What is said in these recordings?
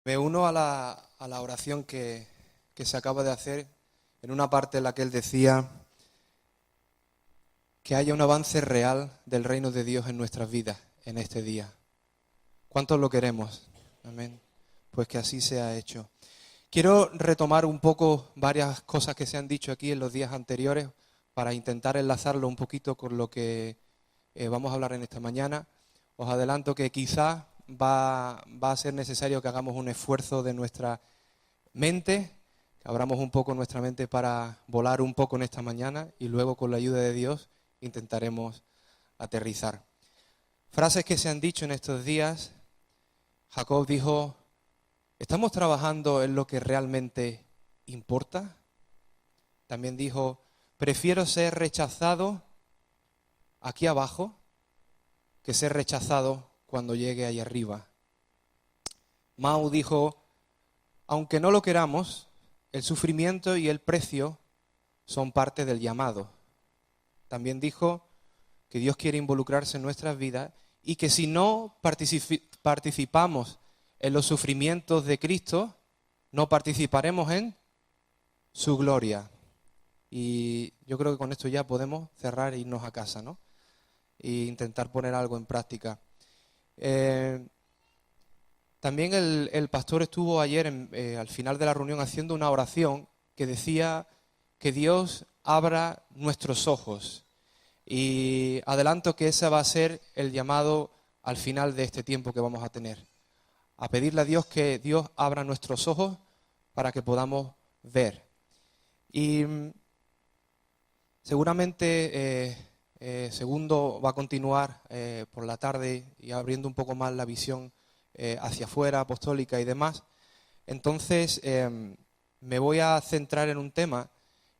Me uno a la oración que se acaba de hacer en una parte en la que él decía que haya un avance real del reino de Dios en nuestras vidas en este día. ¿Cuántos lo queremos? Amén. Pues que así sea hecho. Quiero retomar un poco varias cosas que se han dicho aquí en los días anteriores para intentar enlazarlo un poquito con lo que vamos a hablar en esta mañana. Os adelanto que quizás va a ser necesario que hagamos un esfuerzo de nuestra mente, que abramos un poco nuestra mente para volar un poco en esta mañana y luego con la ayuda de Dios intentaremos aterrizar. Frases que se han dicho en estos días. Jacob dijo: ¿estamos trabajando en lo que realmente importa? También dijo: prefiero ser rechazado aquí abajo que ser rechazado cuando llegue ahí arriba. Mao dijo: aunque no lo queramos, el sufrimiento y el precio son parte del llamado. También dijo que Dios quiere involucrarse en nuestras vidas y que si no participamos en los sufrimientos de Cristo, no participaremos en su gloria. Y yo creo que con esto ya podemos cerrar e irnos a casa, ¿no? E intentar poner algo en práctica. También el pastor estuvo ayer al final de la reunión haciendo una oración que decía que Dios abra nuestros ojos. Y adelanto que ese va a ser el llamado al final de este tiempo que vamos a tener. A pedirle a Dios que Dios abra nuestros ojos para que podamos ver. Y seguramente Segundo va a continuar por la tarde y abriendo un poco más la visión hacia afuera, apostólica y demás. Entonces me voy a centrar en un tema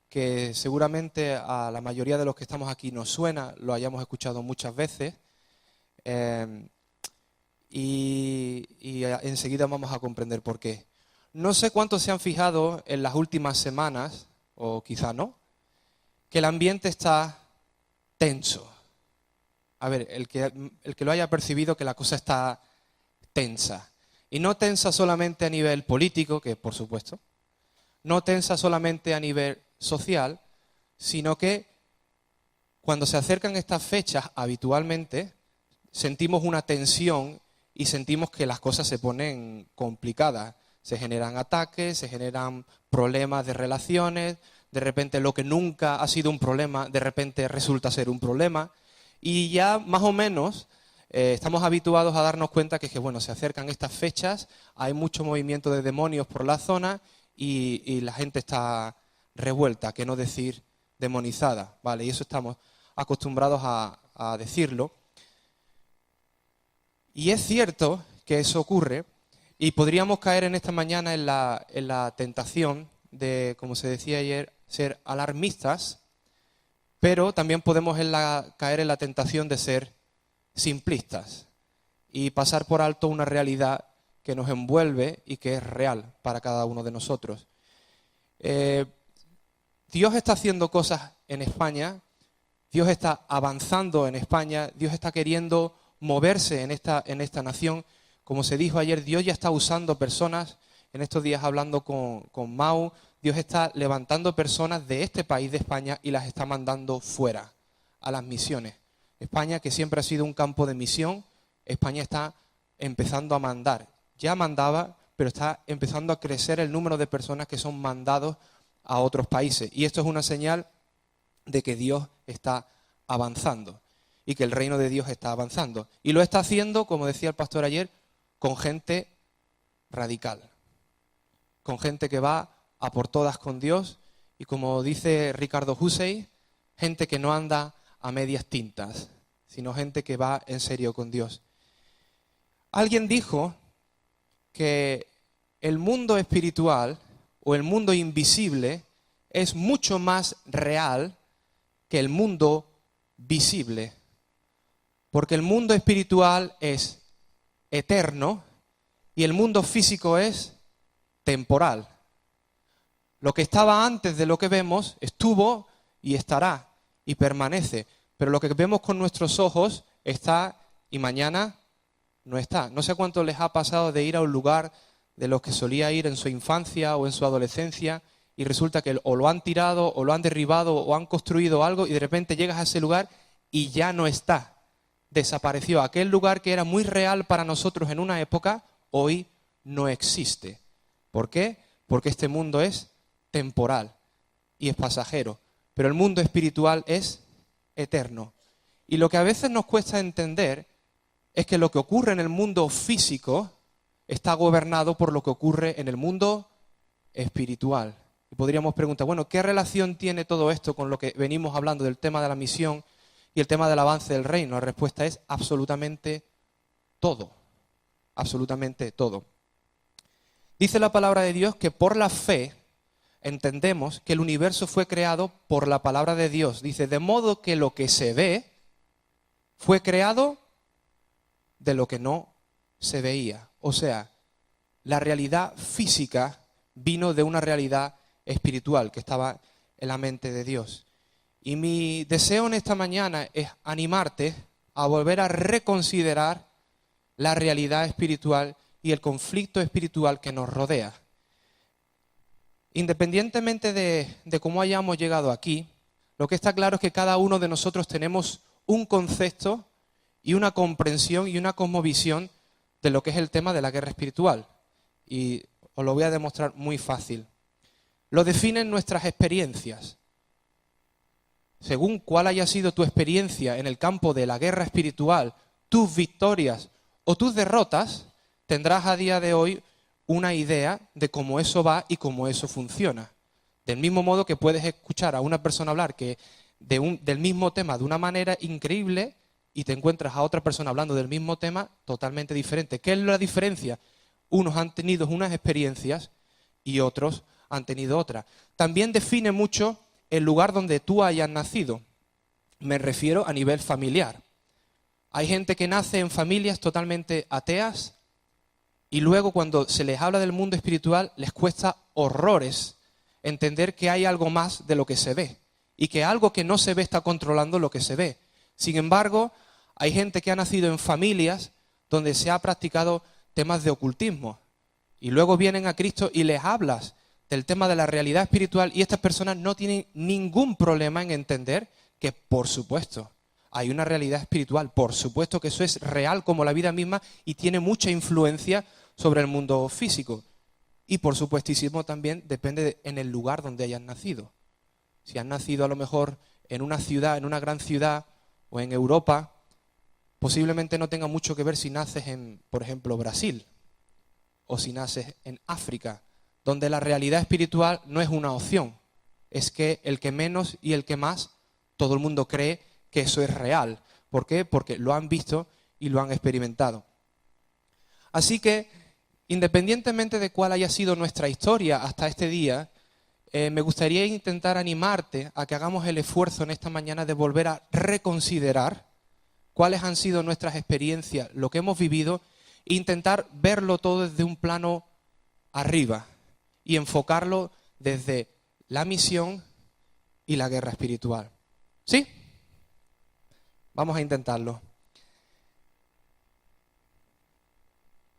que seguramente a la mayoría de los que estamos aquí nos suena, lo hayamos escuchado muchas veces, y enseguida vamos a comprender por qué. No sé cuántos se han fijado en las últimas semanas, o quizá no, que el ambiente está tenso. A ver, el que lo haya percibido, que la cosa está tensa. Y no tensa solamente a nivel político, que por supuesto, no tensa solamente a nivel social, sino que cuando se acercan estas fechas habitualmente sentimos una tensión y sentimos que las cosas se ponen complicadas. Se generan ataques, se generan problemas de relaciones, de repente lo que nunca ha sido un problema, de repente resulta ser un problema. Y ya más o menos estamos habituados a darnos cuenta que bueno, se acercan estas fechas, hay mucho movimiento de demonios por la zona y la gente está revuelta, que no decir demonizada, ¿vale? Y eso estamos acostumbrados a decirlo. Y es cierto que eso ocurre y podríamos caer en esta mañana en la tentación de, como se decía ayer, ser alarmistas, pero también podemos caer en la tentación de ser simplistas y pasar por alto una realidad que nos envuelve y que es real para cada uno de nosotros. Dios está haciendo cosas en España, Dios está avanzando en España, Dios está queriendo moverse en esta nación. Como se dijo ayer, Dios ya está usando personas, en estos días hablando con Mau, Dios está levantando personas de este país, de España, y las está mandando fuera, a las misiones. España, que siempre ha sido un campo de misión, España está empezando a mandar. Ya mandaba, pero está empezando a crecer el número de personas que son mandados a otros países. Y esto es una señal de que Dios está avanzando y que el reino de Dios está avanzando. Y lo está haciendo, como decía el pastor ayer, con gente radical, con gente que va a por todas con Dios y, como dice Ricardo Hussey, gente que no anda a medias tintas, sino gente que va en serio con Dios. Alguien dijo que el mundo espiritual o el mundo invisible es mucho más real que el mundo visible, porque el mundo espiritual es eterno y el mundo físico es temporal. Lo que estaba antes de lo que vemos estuvo y estará y permanece, pero lo que vemos con nuestros ojos está y mañana no está. No sé cuánto les ha pasado de ir a un lugar de los que solía ir en su infancia o en su adolescencia y resulta que o lo han tirado o lo han derribado o han construido algo y de repente llegas a ese lugar y ya no está. Desapareció. Aquel lugar que era muy real para nosotros en una época, hoy no existe. ¿Por qué? Porque este mundo es temporal y es pasajero, pero el mundo espiritual es eterno. Y lo que a veces nos cuesta entender es que lo que ocurre en el mundo físico está gobernado por lo que ocurre en el mundo espiritual. Y podríamos preguntar, bueno, ¿qué relación tiene todo esto con lo que venimos hablando del tema de la misión y el tema del avance del reino? La respuesta es absolutamente todo. Absolutamente todo. Dice la palabra de Dios que por la fe entendemos que el universo fue creado por la palabra de Dios. Dice, de modo que lo que se ve fue creado de lo que no se veía. O sea, la realidad física vino de una realidad espiritual que estaba en la mente de Dios. Y mi deseo en esta mañana es animarte a volver a reconsiderar la realidad espiritual y el conflicto espiritual que nos rodea. Independientemente de cómo hayamos llegado aquí, lo que está claro es que cada uno de nosotros tenemos un concepto y una comprensión y una cosmovisión de lo que es el tema de la guerra espiritual. Y os lo voy a demostrar muy fácil. Lo definen nuestras experiencias. Según cuál haya sido tu experiencia en el campo de la guerra espiritual, tus victorias o tus derrotas, tendrás a día de hoy una idea de cómo eso va y cómo eso funciona. Del mismo modo que puedes escuchar a una persona hablar del mismo tema de una manera increíble y te encuentras a otra persona hablando del mismo tema totalmente diferente. ¿Qué es la diferencia? Unos han tenido unas experiencias y otros han tenido otras. También define mucho el lugar donde tú hayas nacido. Me refiero a nivel familiar. Hay gente que nace en familias totalmente ateas y luego cuando se les habla del mundo espiritual les cuesta horrores entender que hay algo más de lo que se ve y que algo que no se ve está controlando lo que se ve. Sin embargo, hay gente que ha nacido en familias donde se ha practicado temas de ocultismo y luego vienen a Cristo y les hablas del tema de la realidad espiritual y estas personas no tienen ningún problema en entender que, por supuesto, hay una realidad espiritual, por supuesto que eso es real como la vida misma y tiene mucha influencia sobre el mundo físico. Y por supuestísimo también depende en el lugar donde hayas nacido. Si has nacido a lo mejor en una ciudad, en una gran ciudad o en Europa, posiblemente no tenga mucho que ver si naces en, por ejemplo, Brasil o si naces en África, donde la realidad espiritual no es una opción. Es que el que menos y el que más, todo el mundo cree que eso es real. ¿Por qué? Porque lo han visto y lo han experimentado. Así que, independientemente de cuál haya sido nuestra historia hasta este día, me gustaría intentar animarte a que hagamos el esfuerzo en esta mañana de volver a reconsiderar cuáles han sido nuestras experiencias, lo que hemos vivido, e intentar verlo todo desde un plano arriba y enfocarlo desde la misión y la guerra espiritual. ¿Sí? Vamos a intentarlo.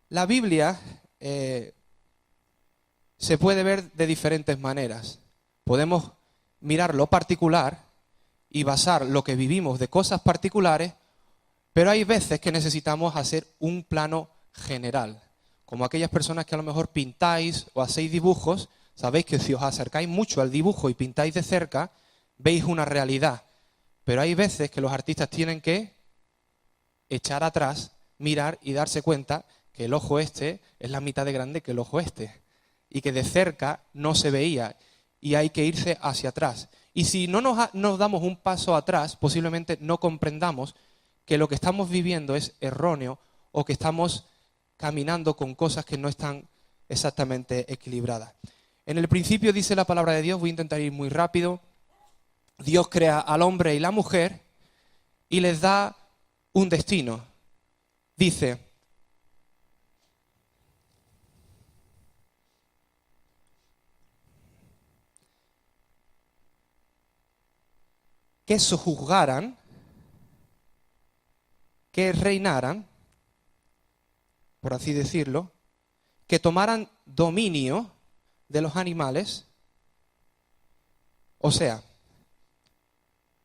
La Biblia se puede ver de diferentes maneras. Podemos mirar lo particular y basar lo que vivimos de cosas particulares, pero hay veces que necesitamos hacer un plano general. Como aquellas personas que a lo mejor pintáis o hacéis dibujos, sabéis que si os acercáis mucho al dibujo y pintáis de cerca, veis una realidad. Pero hay veces que los artistas tienen que echar atrás, mirar y darse cuenta que el ojo este es la mitad de grande que el ojo este. Y que de cerca no se veía y hay que irse hacia atrás. Y si no nos damos un paso atrás, posiblemente no comprendamos que lo que estamos viviendo es erróneo o que estamos caminando con cosas que no están exactamente equilibradas. En el principio dice la palabra de Dios, voy a intentar ir muy rápido, Dios crea al hombre y la mujer y les da un destino. Dice, que sojuzgaran, que reinaran, por así decirlo, que tomaran dominio de los animales. O sea,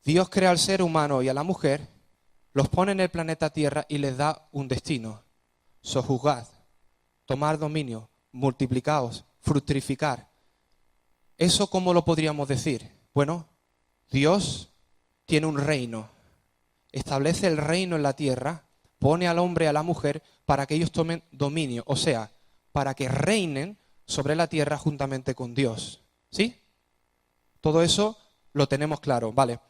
Dios crea al ser humano y a la mujer, los pone en el planeta Tierra y les da un destino: sojuzgad, tomar dominio, multiplicaos, fructificar. ¿Eso cómo lo podríamos decir? Bueno, Dios tiene un reino, establece el reino en la tierra, pone al hombre y a la mujer para que ellos tomen dominio, o sea, para que reinen sobre la tierra juntamente con Dios. ¿Sí? Todo eso lo tenemos claro, ¿vale?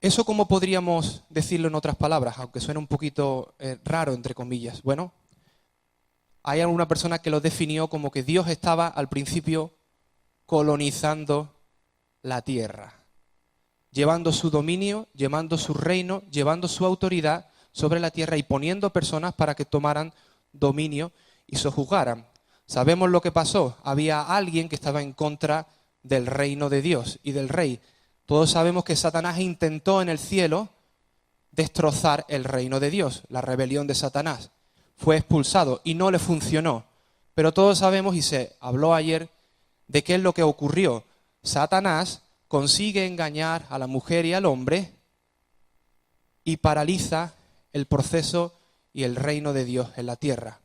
¿Eso cómo podríamos decirlo en otras palabras, aunque suene un poquito raro, entre comillas? Bueno, hay alguna persona que lo definió como que Dios estaba al principio colonizando la tierra, llevando su dominio, llevando su reino, llevando su autoridad sobre la tierra y poniendo personas para que tomaran dominio y sojuzgaran. Sabemos lo que pasó. Había alguien que estaba en contra del reino de Dios y del rey. Todos sabemos que Satanás intentó en el cielo destrozar el reino de Dios, la rebelión de Satanás. Fue expulsado y no le funcionó. Pero todos sabemos, y se habló ayer, de qué es lo que ocurrió. Satanás consigue engañar a la mujer y al hombre y paraliza el proceso y el reino de Dios en la tierra.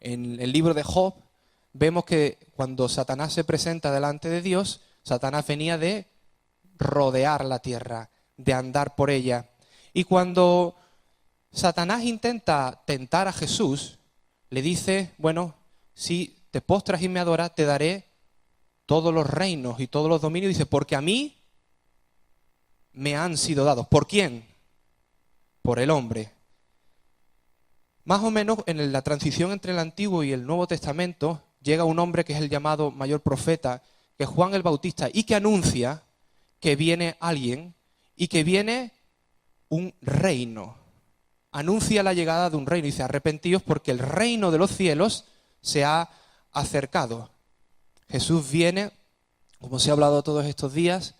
En el libro de Job vemos que cuando Satanás se presenta delante de Dios, Satanás venía de rodear la tierra, de andar por ella. Y cuando Satanás intenta tentar a Jesús, le dice, bueno, si te postras y me adoras, te daré todos los reinos y todos los dominios. Dice, porque a mí me han sido dados. ¿Por quién? Por el hombre. Más o menos en la transición entre el Antiguo y el Nuevo Testamento llega un hombre que es el llamado mayor profeta, que es Juan el Bautista, y que anuncia que viene alguien y que viene un reino. Anuncia la llegada de un reino y dice, arrepentíos porque el reino de los cielos se ha acercado. Jesús viene, como se ha hablado todos estos días,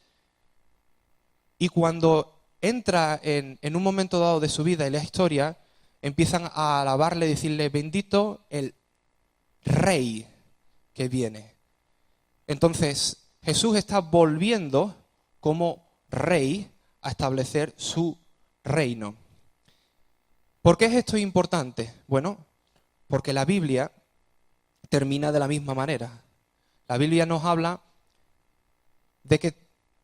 y cuando entra en un momento dado de su vida y la historia, empiezan a alabarle y decirle, bendito el rey que viene. Entonces, Jesús está volviendo como rey a establecer su reino. ¿Por qué es esto importante? Bueno, porque la Biblia termina de la misma manera. La Biblia nos habla de que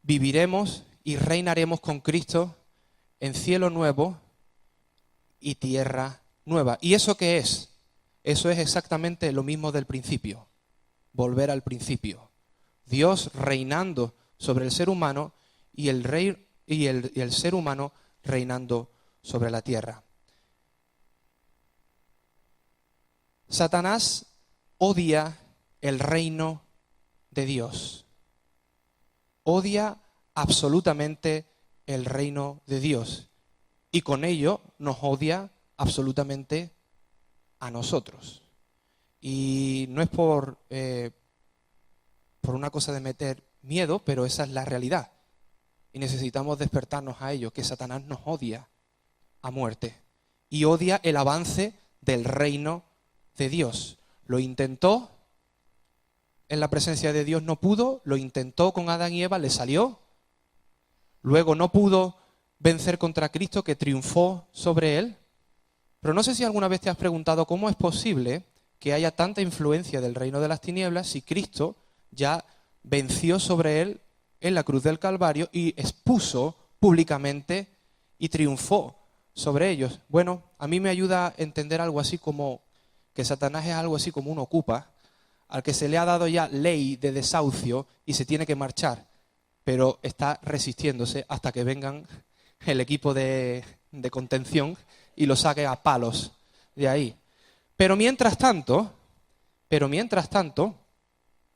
viviremos y reinaremos con Cristo en cielo nuevo y tierra nueva. ¿Y eso qué es? Eso es exactamente lo mismo del principio. Volver al principio. Dios reinando sobre el ser humano y el ser humano reinando sobre la tierra. Satanás odia el reino de Dios. Odia absolutamente el reino de Dios. Y con ello nos odia absolutamente a nosotros. Y no es por una cosa de meter miedo, pero esa es la realidad. Y necesitamos despertarnos a ello, que Satanás nos odia a muerte. Y odia el avance del reino de Dios. Lo intentó en la presencia de Dios, no pudo. Lo intentó con Adán y Eva, le salió. Luego no pudo vencer contra Cristo, que triunfó sobre él. Pero no sé si alguna vez te has preguntado cómo es posible que haya tanta influencia del reino de las tinieblas si Cristo ya venció sobre él en la cruz del Calvario y expuso públicamente y triunfó sobre ellos. Bueno, a mí me ayuda a entender algo así como que Satanás es algo así como un ocupa, al que se le ha dado ya ley de desahucio y se tiene que marchar, pero está resistiéndose hasta que vengan el equipo de contención y lo saque a palos de ahí. Pero mientras tanto,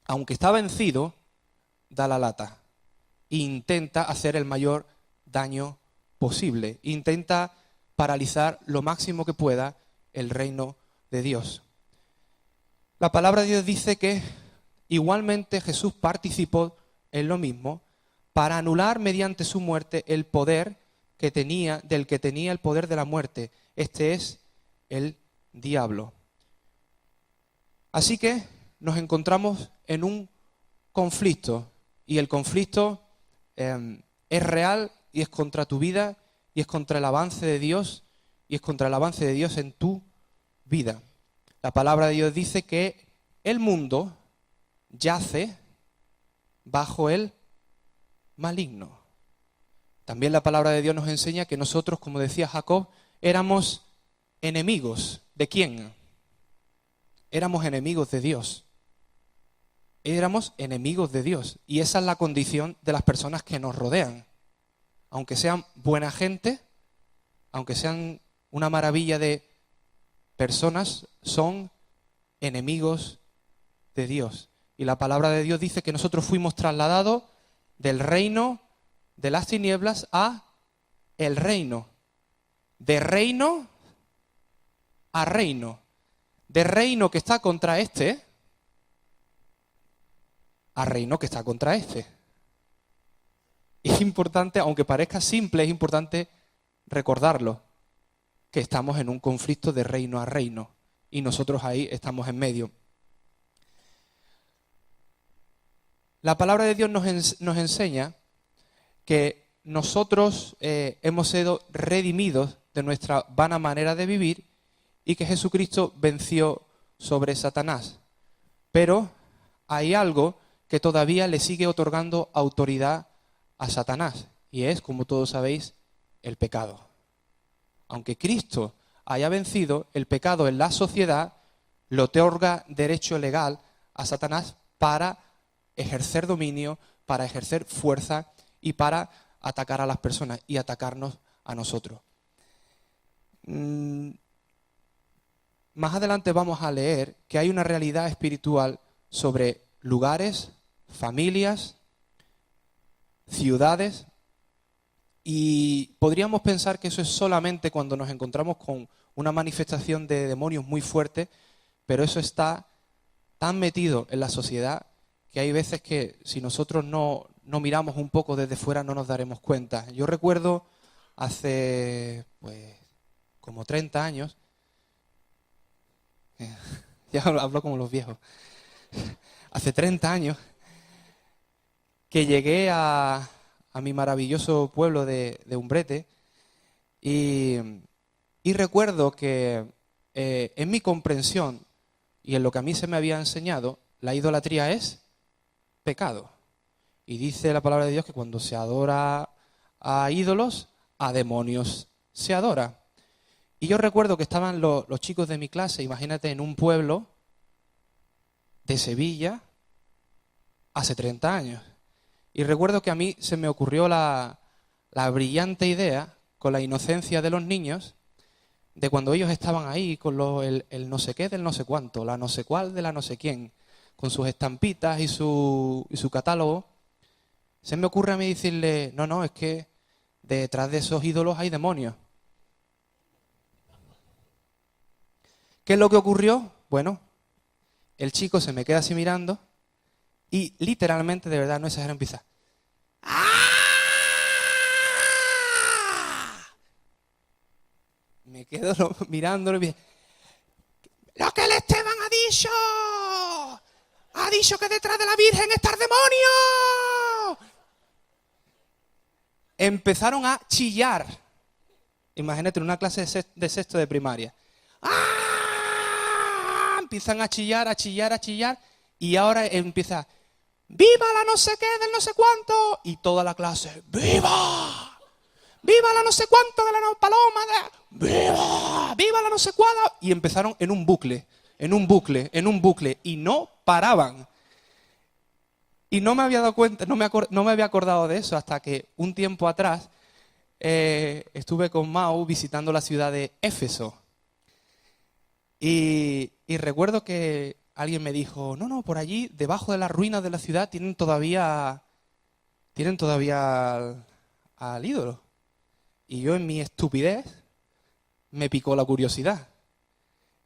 aunque está vencido, da la lata e intenta hacer el mayor daño posible. Intenta paralizar lo máximo que pueda el reino de Dios. La palabra de Dios dice que igualmente Jesús participó en lo mismo para anular mediante su muerte el poder del que tenía el poder de la muerte. Este es el diablo. Así que nos encontramos en un conflicto, y el conflicto es real y es contra tu vida y es contra el avance de Dios y es contra el avance de Dios en tu vida. La palabra de Dios dice que el mundo yace bajo el maligno. También la palabra de Dios nos enseña que nosotros, como decía Jacob, éramos enemigos. ¿De quién? Éramos enemigos de Dios. Éramos enemigos de Dios. Y esa es la condición de las personas que nos rodean. Aunque sean buena gente, aunque sean una maravilla de personas, son enemigos de Dios. Y la palabra de Dios dice que nosotros fuimos trasladados del reino de las tinieblas a el reino. De reino a reino. De reino que está contra este a reino que está contra este. Es importante, aunque parezca simple, es importante recordarlo, que estamos en un conflicto de reino a reino y nosotros ahí estamos en medio. La palabra de Dios nos enseña que nosotros hemos sido redimidos de nuestra vana manera de vivir y que Jesucristo venció sobre Satanás. Pero hay algo que todavía le sigue otorgando autoridad a Satanás, y es, como todos sabéis, el pecado. Aunque Cristo haya vencido, el pecado en la sociedad le otorga derecho legal a Satanás para ejercer dominio, para ejercer fuerza y para atacar a las personas y atacarnos a nosotros. Más adelante vamos a leer que hay una realidad espiritual sobre lugares, familias, ciudades, y podríamos pensar que eso es solamente cuando nos encontramos con una manifestación de demonios muy fuerte, pero eso está tan metido en la sociedad que hay veces que si nosotros no miramos un poco desde fuera no nos daremos cuenta. Yo recuerdo hace como 30 años, ya hablo como los viejos, hace 30 años que llegué a mi maravilloso pueblo de Umbrete y recuerdo que en mi comprensión y en lo que a mí se me había enseñado, la idolatría es pecado. Y dice la palabra de Dios que cuando se adora a ídolos, a demonios se adora. Y yo recuerdo que estaban los chicos de mi clase, imagínate, en un pueblo de Sevilla hace 30 años. Y recuerdo que a mí se me ocurrió la brillante idea, con la inocencia de los niños, de cuando ellos estaban ahí con el no sé qué del no sé cuánto, la no sé cuál de la no sé quién, con sus estampitas y su catálogo, se me ocurre a mí decirle, no, es que detrás de esos ídolos hay demonios. ¿Qué es lo que ocurrió? Bueno, el chico se me queda así mirando y literalmente, de verdad, no exagero, empieza. ¡Ah! Me quedo mirándolo y me dice, ¡lo que el Esteban ha dicho que detrás de la Virgen está el demonio! Empezaron a chillar. Imagínate, en una clase de sexto de primaria. ¡Ah! Empiezan a chillar, y ahora empieza, ¡viva la no sé qué del no sé cuánto! Y toda la clase, ¡viva! ¡Viva la no sé cuánto de la no paloma! ¡Viva! ¡Viva la no sé cuánto! Y empezaron en un bucle, y no paraban. Y no me había dado cuenta, no me había acordado de eso hasta que un tiempo atrás estuve con Mau visitando la ciudad de Éfeso. Y recuerdo que alguien me dijo, no, por allí, debajo de las ruinas de la ciudad, tienen todavía al ídolo. Y yo, en mi estupidez, me picó la curiosidad.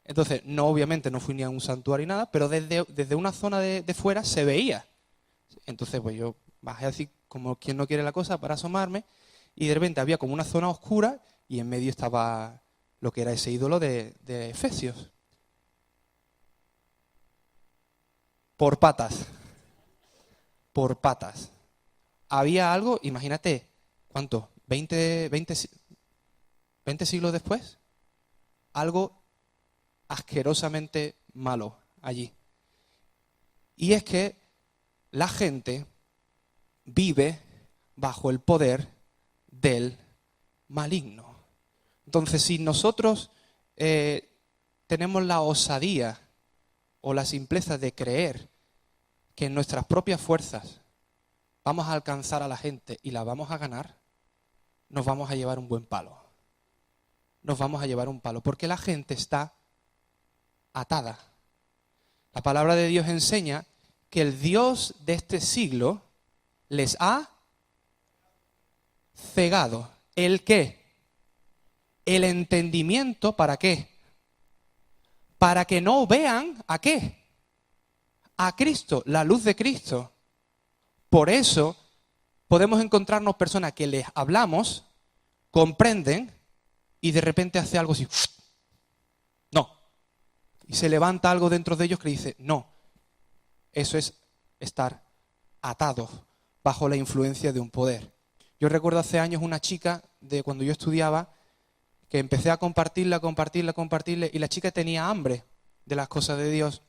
Entonces, obviamente no fui ni a un santuario ni nada, pero desde una zona de fuera se veía. Entonces, pues yo bajé así como quien no quiere la cosa para asomarme, y de repente había como una zona oscura y en medio estaba lo que era ese ídolo de Efesios. Por patas. Por patas. Había algo, imagínate, ¿cuánto? ¿20 siglos después? Algo asquerosamente malo allí. Y es que la gente vive bajo el poder del maligno. Entonces, si nosotros tenemos la osadía o la simpleza de creer que en nuestras propias fuerzas vamos a alcanzar a la gente y la vamos a ganar, nos vamos a llevar un buen palo. Nos vamos a llevar un palo, porque la gente está atada. La palabra de Dios enseña que el Dios de este siglo les ha cegado. ¿El qué? El entendimiento, ¿para qué? Para que no vean ¿a qué? A Cristo, la luz de Cristo. Por eso podemos encontrarnos personas que les hablamos, comprenden y de repente hace algo así. No. Y se levanta algo dentro de ellos que dice, no. Eso es estar atados bajo la influencia de un poder. Yo recuerdo hace años una chica de cuando yo estudiaba que empecé a compartirla y la chica tenía hambre de las cosas de Dios.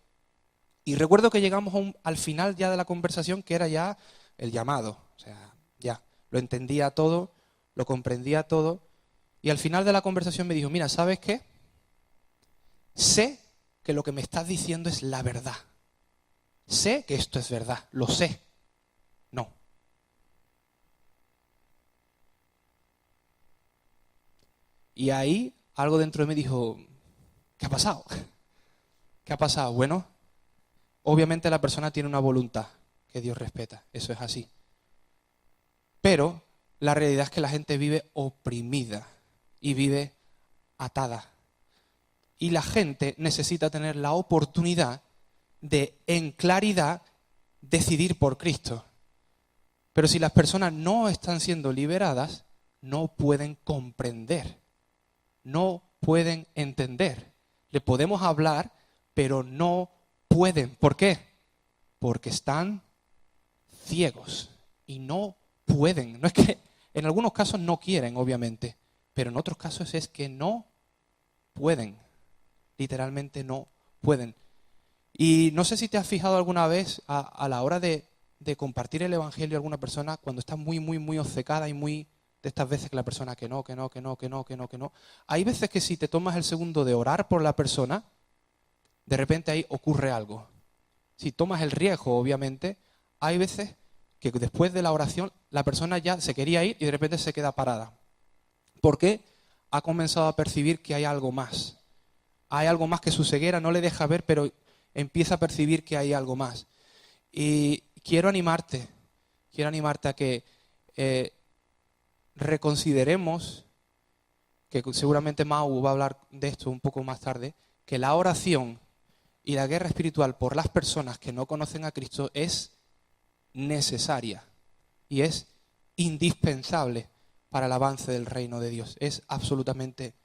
Y recuerdo que llegamos al final ya de la conversación que era ya el llamado. O sea, ya lo entendía todo, lo comprendía todo. Y al final de la conversación me dijo, mira, ¿sabes qué? Sé que lo que me estás diciendo es la verdad. Sé que esto es verdad, lo sé. No. Y ahí algo dentro de mí dijo, ¿qué ha pasado? ¿Qué ha pasado? Bueno, obviamente la persona tiene una voluntad que Dios respeta, eso es así. Pero la realidad es que la gente vive oprimida y vive atada. Y la gente necesita tener la oportunidad de, en claridad, decidir por Cristo. Pero si las personas no están siendo liberadas, no pueden comprender, no pueden entender. Le podemos hablar, pero no pueden. ¿Por qué? Porque están ciegos y no pueden. No es que en algunos casos no quieren, obviamente, pero en otros casos es que no pueden. Literalmente no pueden. Y no sé si te has fijado alguna vez a la hora de compartir el evangelio a alguna persona cuando está muy obcecada y muy de estas veces que la persona que no. Hay veces que si te tomas el segundo de orar por la persona, de repente ahí ocurre algo. Si tomas el riesgo, obviamente, hay veces que después de la oración la persona ya se quería ir y de repente se queda parada. ¿Por qué? Ha comenzado a percibir que hay algo más. Hay algo más que su ceguera no le deja ver, pero empieza a percibir que hay algo más. Y quiero animarte a que reconsideremos, que seguramente Mau va a hablar de esto un poco más tarde, que la oración y la guerra espiritual por las personas que no conocen a Cristo es necesaria y es indispensable para el avance del reino de Dios. Es absolutamente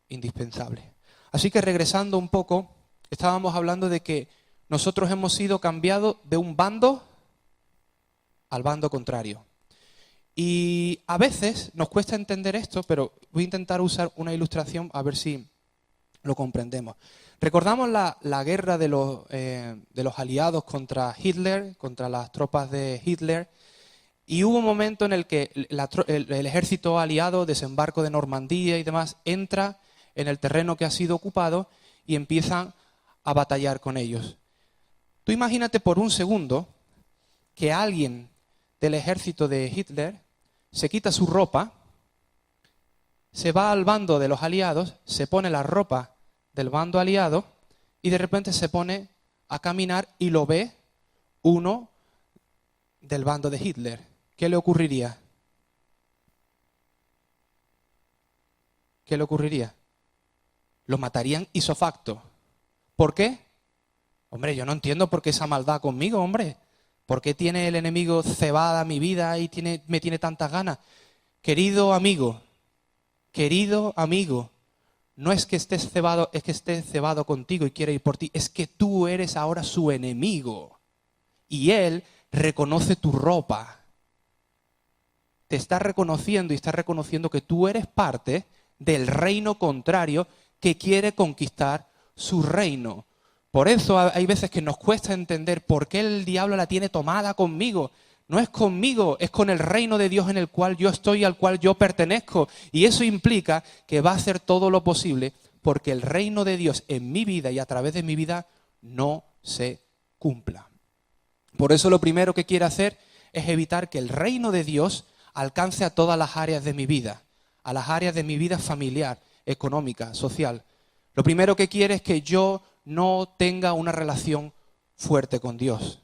indispensable. Así que regresando un poco, estábamos hablando de que nosotros hemos sido cambiados de un bando al bando contrario. Y a veces nos cuesta entender esto, pero voy a intentar usar una ilustración a ver si lo comprendemos. Recordamos la guerra de los aliados contra Hitler, contra las tropas de Hitler, y hubo un momento en el que el ejército aliado, desembarco de Normandía y demás, entra en el terreno que ha sido ocupado y empiezan a batallar con ellos. Tú imagínate por un segundo que alguien del ejército de Hitler se quita su ropa, se va al bando de los aliados, se pone la ropa del bando aliado y de repente se pone a caminar y lo ve uno del bando de Hitler. ¿Qué le ocurriría? ¿Qué le ocurriría? Lo matarían ipso facto. ¿Por qué? Hombre, yo no entiendo por qué esa maldad conmigo, hombre. ¿Por qué tiene el enemigo cebada mi vida y me tiene tantas ganas? Querido amigo, No es que estés cebado, es que esté cebado contigo y quiere ir por ti, es que tú eres ahora su enemigo. Y él reconoce tu ropa. Te está reconociendo y está reconociendo que tú eres parte del reino contrario que quiere conquistar su reino. Por eso hay veces que nos cuesta entender por qué el diablo la tiene tomada conmigo. No es conmigo, es con el reino de Dios en el cual yo estoy y al cual yo pertenezco. Y eso implica que va a hacer todo lo posible porque el reino de Dios en mi vida y a través de mi vida no se cumpla. Por eso lo primero que quiere hacer es evitar que el reino de Dios alcance a todas las áreas de mi vida, a las áreas de mi vida familiar, económica, social. Lo primero que quiere es que yo no tenga una relación fuerte con Dios.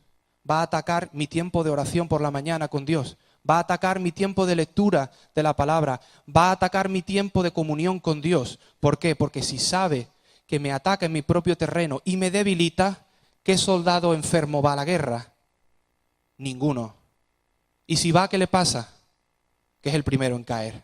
Va a atacar mi tiempo de oración por la mañana con Dios. Va a atacar mi tiempo de lectura de la palabra. Va a atacar mi tiempo de comunión con Dios. ¿Por qué? Porque si sabe que me ataca en mi propio terreno y me debilita, ¿qué soldado enfermo va a la guerra? Ninguno. Y si va, ¿qué le pasa? Que es el primero en caer.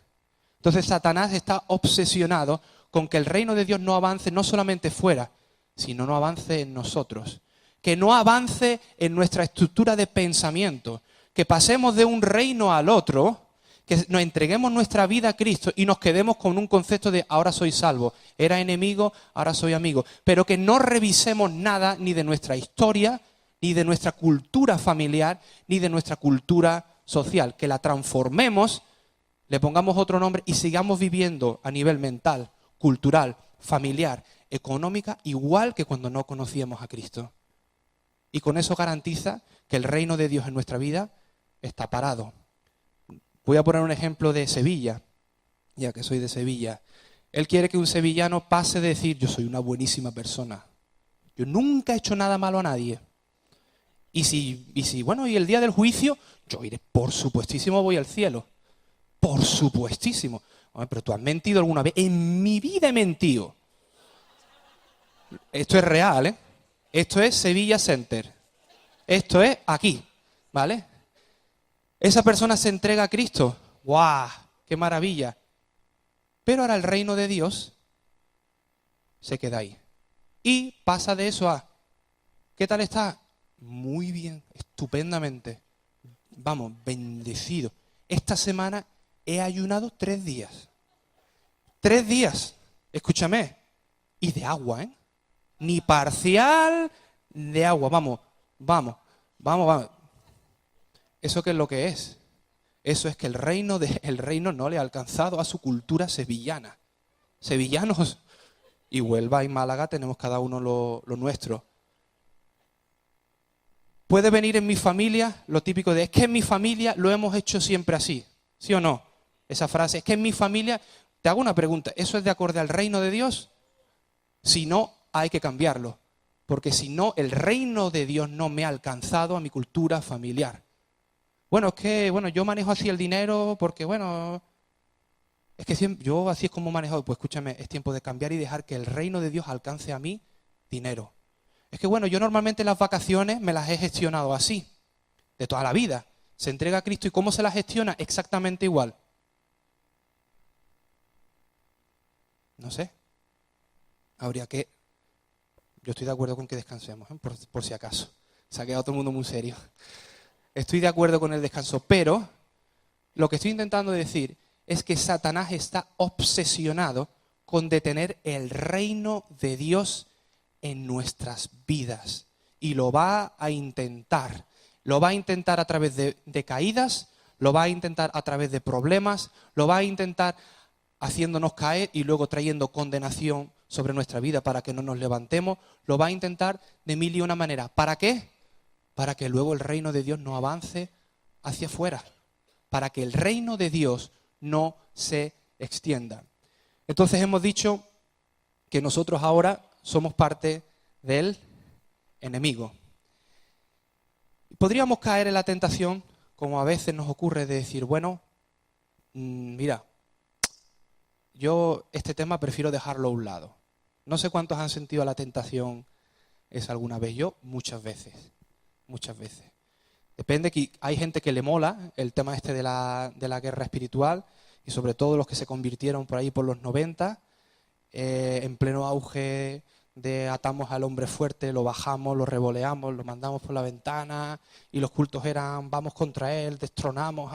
Entonces Satanás está obsesionado con que el reino de Dios no avance no solamente fuera, sino no avance en nosotros. Que no avance en nuestra estructura de pensamiento. Que pasemos de un reino al otro, que nos entreguemos nuestra vida a Cristo y nos quedemos con un concepto de ahora soy salvo. Era enemigo, ahora soy amigo. Pero que no revisemos nada ni de nuestra historia, ni de nuestra cultura familiar, ni de nuestra cultura social. Que la transformemos, le pongamos otro nombre y sigamos viviendo a nivel mental, cultural, familiar, económica, igual que cuando no conocíamos a Cristo. Y con eso garantiza que el reino de Dios en nuestra vida está parado. Voy a poner un ejemplo de Sevilla, ya que soy de Sevilla. Él quiere que un sevillano pase de decir, yo soy una buenísima persona. Yo nunca he hecho nada malo a nadie. Y y el día del juicio, yo iré, por supuestísimo voy al cielo. Por supuestísimo. Hombre, pero tú has mentido alguna vez. En mi vida he mentido. Esto es real, ¿eh? Esto es Sevilla Center. Esto es aquí, ¿vale? Esa persona se entrega a Cristo. ¡Guau! ¡Qué maravilla! Pero ahora el reino de Dios se queda ahí. Y pasa de eso a, ¿qué tal está? Muy bien, estupendamente. Vamos, bendecido. Esta semana he ayunado 3 días. 3 días, escúchame. Y de agua, ¿eh? Ni parcial de agua. Vamos. ¿Eso qué es lo que es? Eso es que el reino no le ha alcanzado a su cultura sevillana. Sevillanos y Huelva y Málaga tenemos cada uno lo nuestro. Puede venir en mi familia lo típico de, es que en mi familia lo hemos hecho siempre así. ¿Sí o no? Esa frase, es que en mi familia, te hago una pregunta, ¿eso es de acorde al reino de Dios? Si no, hay que cambiarlo. Porque si no, el reino de Dios no me ha alcanzado a mi cultura familiar. Bueno, es que yo manejo así el dinero porque, es que yo así es como manejo. Pues escúchame, es tiempo de cambiar y dejar que el reino de Dios alcance a mí dinero. Es que yo normalmente las vacaciones me las he gestionado así, de toda la vida. Se entrega a Cristo y ¿cómo se las gestiona? Exactamente igual. No sé. Yo estoy de acuerdo con que descansemos, ¿eh? por si acaso. Se ha quedado todo el mundo muy serio. Estoy de acuerdo con el descanso, pero lo que estoy intentando decir es que Satanás está obsesionado con detener el reino de Dios en nuestras vidas. Y lo va a intentar. Lo va a intentar a través de caídas, lo va a intentar a través de problemas, lo va a intentar haciéndonos caer y luego trayendo condenación sobre nuestra vida para que no nos levantemos. Lo va a intentar de mil y una maneras. ¿Para qué? Para que luego el reino de Dios no avance hacia afuera. Para que el reino de Dios no se extienda. Entonces hemos dicho que nosotros ahora somos parte del enemigo. Podríamos caer en la tentación, como a veces nos ocurre, de decir, mira, yo este tema prefiero dejarlo a un lado. No sé cuántos han sentido la tentación esa alguna vez. Yo, muchas veces. Depende, que hay gente que le mola el tema este de la guerra espiritual y sobre todo los que se convirtieron por ahí por los 90. en pleno auge de atamos al hombre fuerte, lo bajamos, lo revoleamos, lo mandamos por la ventana y los cultos eran vamos contra él, destronamos.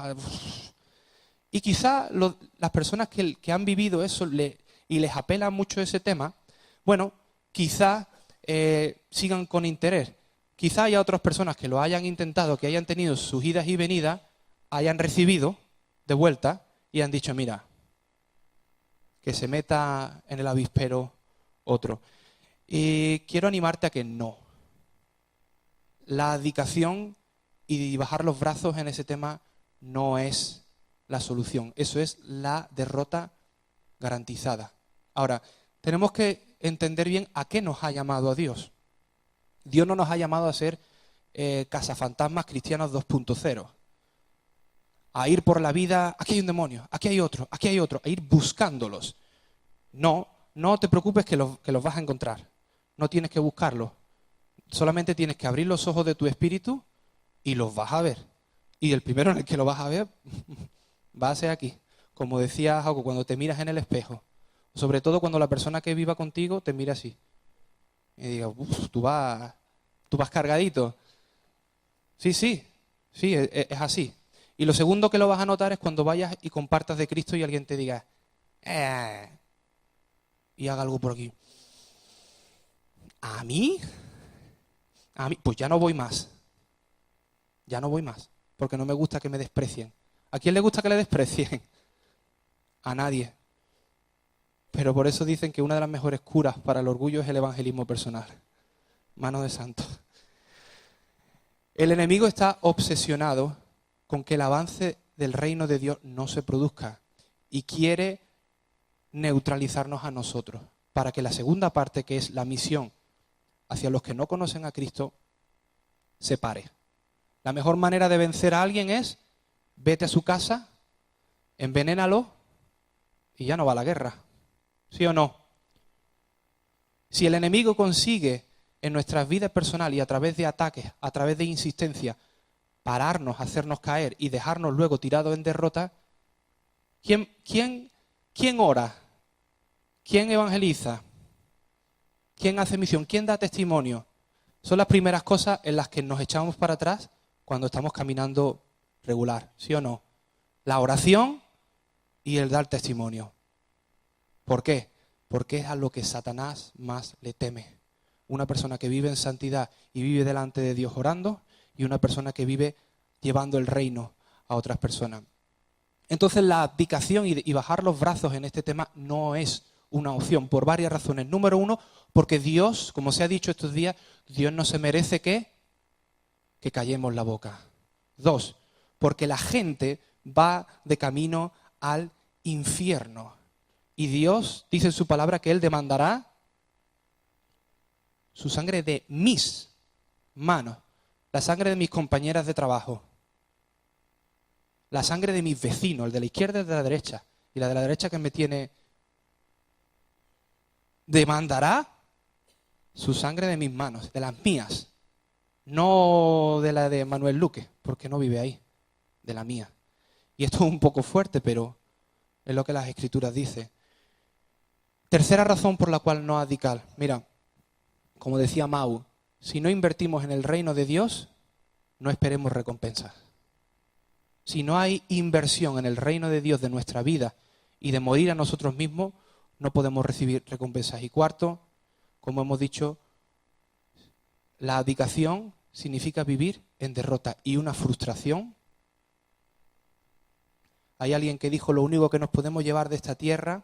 Y quizá las personas que han vivido eso y les apela mucho ese tema, bueno, quizá sigan con interés. Quizá haya otras personas que lo hayan intentado, que hayan tenido sus idas y venidas, hayan recibido de vuelta y han dicho, mira, que se meta en el avispero otro. Y quiero animarte a que no. La abdicación y bajar los brazos en ese tema no es la solución. Eso es la derrota garantizada. Ahora, tenemos que entender bien a qué nos ha llamado a Dios. Dios no nos ha llamado a ser cazafantasmas cristianos 2.0. A ir por la vida, aquí hay un demonio, aquí hay otro, a ir buscándolos. No te preocupes que los vas a encontrar. No tienes que buscarlos. Solamente tienes que abrir los ojos de tu espíritu y los vas a ver. Y el primero en el que lo vas a ver va a ser aquí. Como decía Jacob, cuando te miras en el espejo. Sobre todo cuando la persona que viva contigo te mira así. Y diga, tú vas cargadito. Sí, es así. Y lo segundo que lo vas a notar es cuando vayas y compartas de Cristo y alguien te diga, y haga algo por aquí. ¿A mí? Pues ya no voy más. Ya no voy más, porque no me gusta que me desprecien. ¿A quién le gusta que le desprecien? A nadie. Pero por eso dicen que una de las mejores curas para el orgullo es el evangelismo personal. Mano de santo. El enemigo está obsesionado con que el avance del reino de Dios no se produzca y quiere neutralizarnos a nosotros para que la segunda parte, que es la misión hacia los que no conocen a Cristo, se pare. La mejor manera de vencer a alguien es vete a su casa, envenénalo y ya no va a la guerra. ¿Sí o no? Si el enemigo consigue en nuestras vidas personales y a través de ataques, a través de insistencia, pararnos, hacernos caer y dejarnos luego tirados en derrota, ¿quién ora? ¿Quién evangeliza? ¿Quién hace misión? ¿Quién da testimonio? Son las primeras cosas en las que nos echamos para atrás cuando estamos caminando regular, ¿sí o no? La oración y el dar testimonio. ¿Por qué? Porque es a lo que Satanás más le teme. Una persona que vive en santidad y vive delante de Dios orando, y una persona que vive llevando el reino a otras personas. Entonces la abdicación y bajar los brazos en este tema no es una opción por varias razones. Número uno, porque Dios, como se ha dicho estos días, Dios no se merece que callemos la boca. Dos, porque la gente va de camino al infierno. Y Dios dice en su palabra que Él demandará su sangre de mis manos, la sangre de mis compañeras de trabajo, la sangre de mis vecinos, el de la izquierda y el de la derecha, y la de la derecha que me tiene, demandará su sangre de mis manos, de las mías, no de la de Manuel Luque, porque no vive ahí, de la mía. Y esto es un poco fuerte, pero es lo que las Escrituras dicen. Tercera razón por la cual no abdicar. Mira, como decía Mau, si no invertimos en el reino de Dios, no esperemos recompensas. Si no hay inversión en el reino de Dios de nuestra vida y de morir a nosotros mismos, no podemos recibir recompensas. Y cuarto, como hemos dicho, la abdicación significa vivir en derrota y una frustración. Hay alguien que dijo, lo único que nos podemos llevar de esta tierra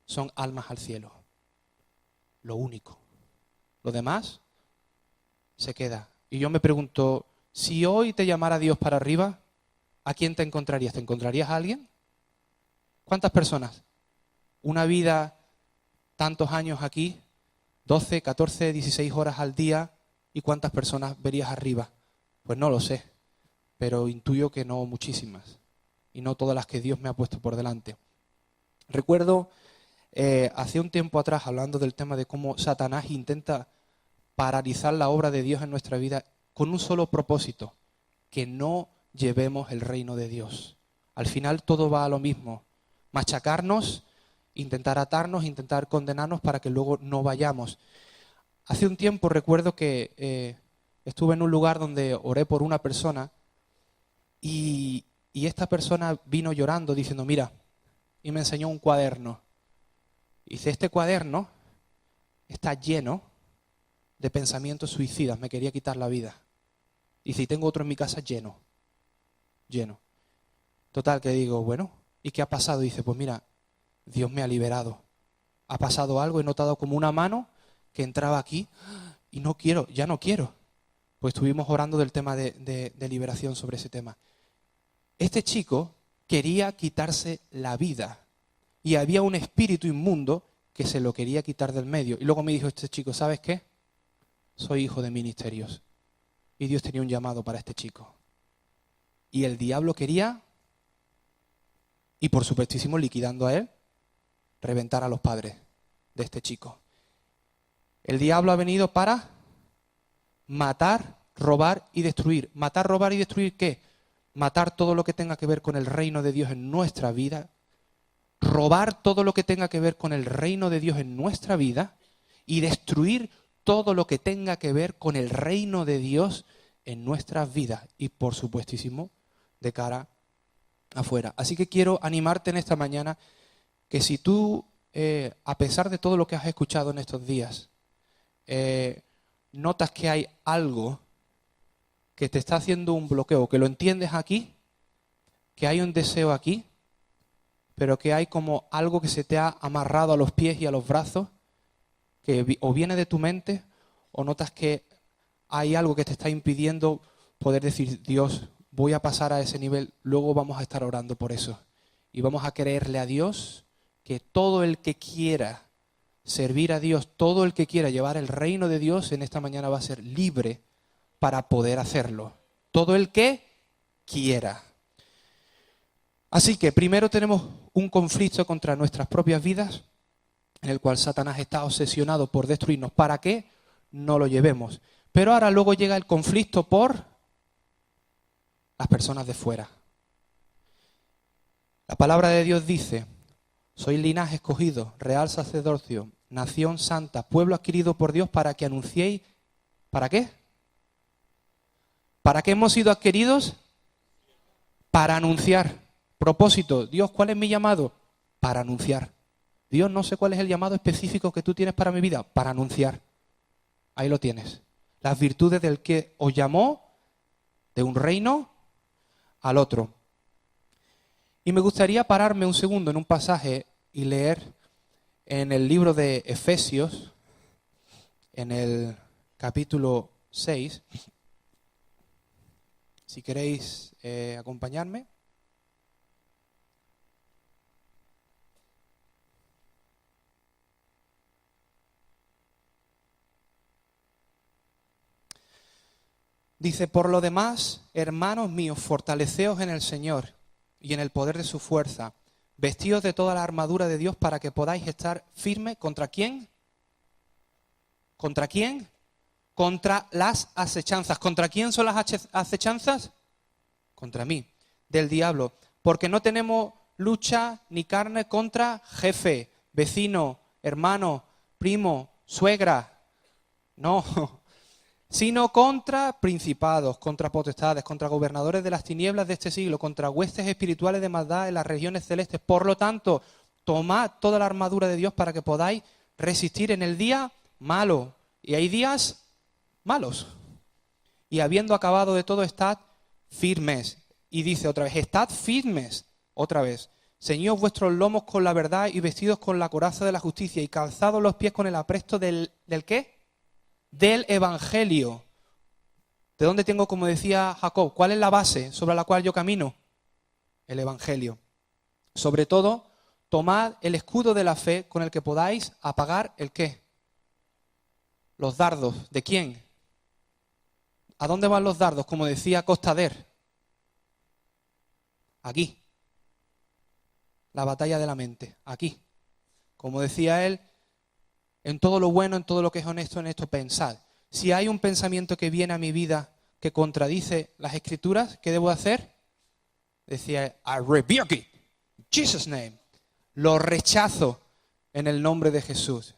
son almas al cielo. Lo único. Lo demás se queda. Y yo me pregunto, si hoy te llamara Dios para arriba, ¿a quién te encontrarías? ¿Te encontrarías a alguien? ¿Cuántas personas? Una vida, tantos años aquí, 12, 14, 16 horas al día, ¿y cuántas personas verías arriba? Pues no lo sé, pero intuyo que no muchísimas, y no todas las que Dios me ha puesto por delante. Recuerdo hace un tiempo atrás, hablando del tema de cómo Satanás intenta paralizar la obra de Dios en nuestra vida con un solo propósito, que no llevemos el reino de Dios. Al final todo va a lo mismo, machacarnos intentar atarnos, intentar condenarnos para que luego no vayamos. Hace un tiempo recuerdo que estuve en un lugar donde oré por una persona y esta persona vino llorando diciendo, mira, y me enseñó un cuaderno. Y dice, este cuaderno está lleno de pensamientos suicidas, me quería quitar la vida. Dice, y tengo otro en mi casa lleno. Total, que digo, bueno, ¿y qué ha pasado? Dice, pues mira, Dios me ha liberado. Ha pasado algo, he notado como una mano que entraba aquí y no quiero, ya no quiero. Pues estuvimos orando del tema de liberación sobre ese tema. Este chico quería quitarse la vida y había un espíritu inmundo que se lo quería quitar del medio. Y luego me dijo este chico, ¿sabes qué? Soy hijo de ministerios. Y Dios tenía un llamado para este chico. Y el diablo quería, y por supuestísimo liquidando a él, reventar a los padres de este chico. El diablo ha venido para matar, robar y destruir. Matar, robar y destruir, ¿qué? Matar todo lo que tenga que ver con el reino de Dios en nuestra vida, robar todo lo que tenga que ver con el reino de Dios en nuestra vida y destruir todo lo que tenga que ver con el reino de Dios en nuestras vidas y por supuestísimo de cara afuera. Así que quiero animarte en esta mañana que si tú, a pesar de todo lo que has escuchado en estos días, notas que hay algo que te está haciendo un bloqueo, que lo entiendes aquí, que hay un deseo aquí, pero que hay como algo que se te ha amarrado a los pies y a los brazos, que o viene de tu mente, o notas que hay algo que te está impidiendo poder decir, Dios, voy a pasar a ese nivel, luego vamos a estar orando por eso. Y vamos a creerle a Dios que todo el que quiera servir a Dios, todo el que quiera llevar el reino de Dios en esta mañana va a ser libre para poder hacerlo. Todo el que quiera. Así que primero tenemos un conflicto contra nuestras propias vidas, en el cual Satanás está obsesionado por destruirnos para que no lo llevemos. Pero ahora luego llega el conflicto por las personas de fuera. La palabra de Dios dice, soy linaje escogido, real sacerdocio, nación santa, pueblo adquirido por Dios para que anunciéis, ¿para qué? ¿Para qué hemos sido adquiridos? Para anunciar. Propósito, Dios, ¿cuál es mi llamado? Para anunciar. Dios, no sé cuál es el llamado específico que tú tienes para mi vida, para anunciar. Ahí lo tienes. Las virtudes del que os llamó de un reino al otro. Y me gustaría pararme un segundo en un pasaje y leer en el libro de Efesios, en el capítulo 6, si queréis acompañarme. Dice, por lo demás, hermanos míos, fortaleceos en el Señor y en el poder de su fuerza. Vestíos de toda la armadura de Dios para que podáis estar firmes. ¿Contra quién? ¿Contra quién? Contra las acechanzas. ¿Contra quién son las acechanzas? Contra mí, del diablo. Porque no tenemos lucha ni carne contra jefe, vecino, hermano, primo, suegra. No, sino contra principados, contra potestades, contra gobernadores de las tinieblas de este siglo, contra huestes espirituales de maldad en las regiones celestes. Por lo tanto, tomad toda la armadura de Dios para que podáis resistir en el día malo. Y hay días malos. Y habiendo acabado de todo, estad firmes. Y dice otra vez, estad firmes. Otra vez, ceñidos vuestros lomos con la verdad y vestidos con la coraza de la justicia y calzados los pies con el apresto ¿del qué? Del Evangelio. ¿De dónde tengo, como decía Jacob, cuál es la base sobre la cual yo camino? El Evangelio. Sobre todo, tomad el escudo de la fe con el que podáis apagar ¿el qué? Los dardos. ¿De quién? ¿A dónde van los dardos? Como decía Costader. Aquí. La batalla de la mente. Aquí. Como decía él, en todo lo bueno, en todo lo que es honesto, en esto pensad. Si hay un pensamiento que viene a mi vida que contradice las Escrituras, ¿qué debo hacer? Decía, I rebuke it, in Jesus' name. lo rechazo en el nombre de Jesús.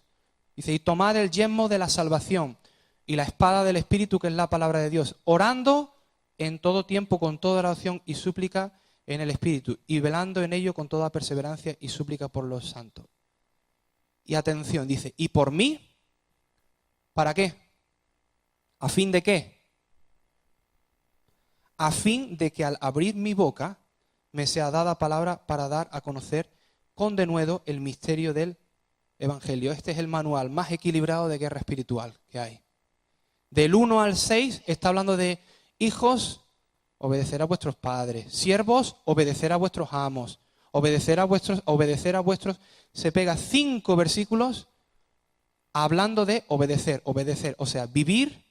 Dice, y tomad el yelmo de la salvación y la espada del Espíritu, que es la palabra de Dios, orando en todo tiempo con toda oración y súplica en el Espíritu, y velando en ello con toda perseverancia y súplica por los santos. Y atención, dice, ¿y por mí? ¿Para qué? ¿A fin de qué? A fin de que al abrir mi boca me sea dada palabra para dar a conocer con denuedo el misterio del Evangelio. Este es el manual más equilibrado de guerra espiritual que hay. Del 1 al 6 está hablando de hijos, obedecer a vuestros padres, siervos, obedecer a vuestros amos, obedecer a vuestros, se pega 5 versículos hablando de obedecer, o sea, vivir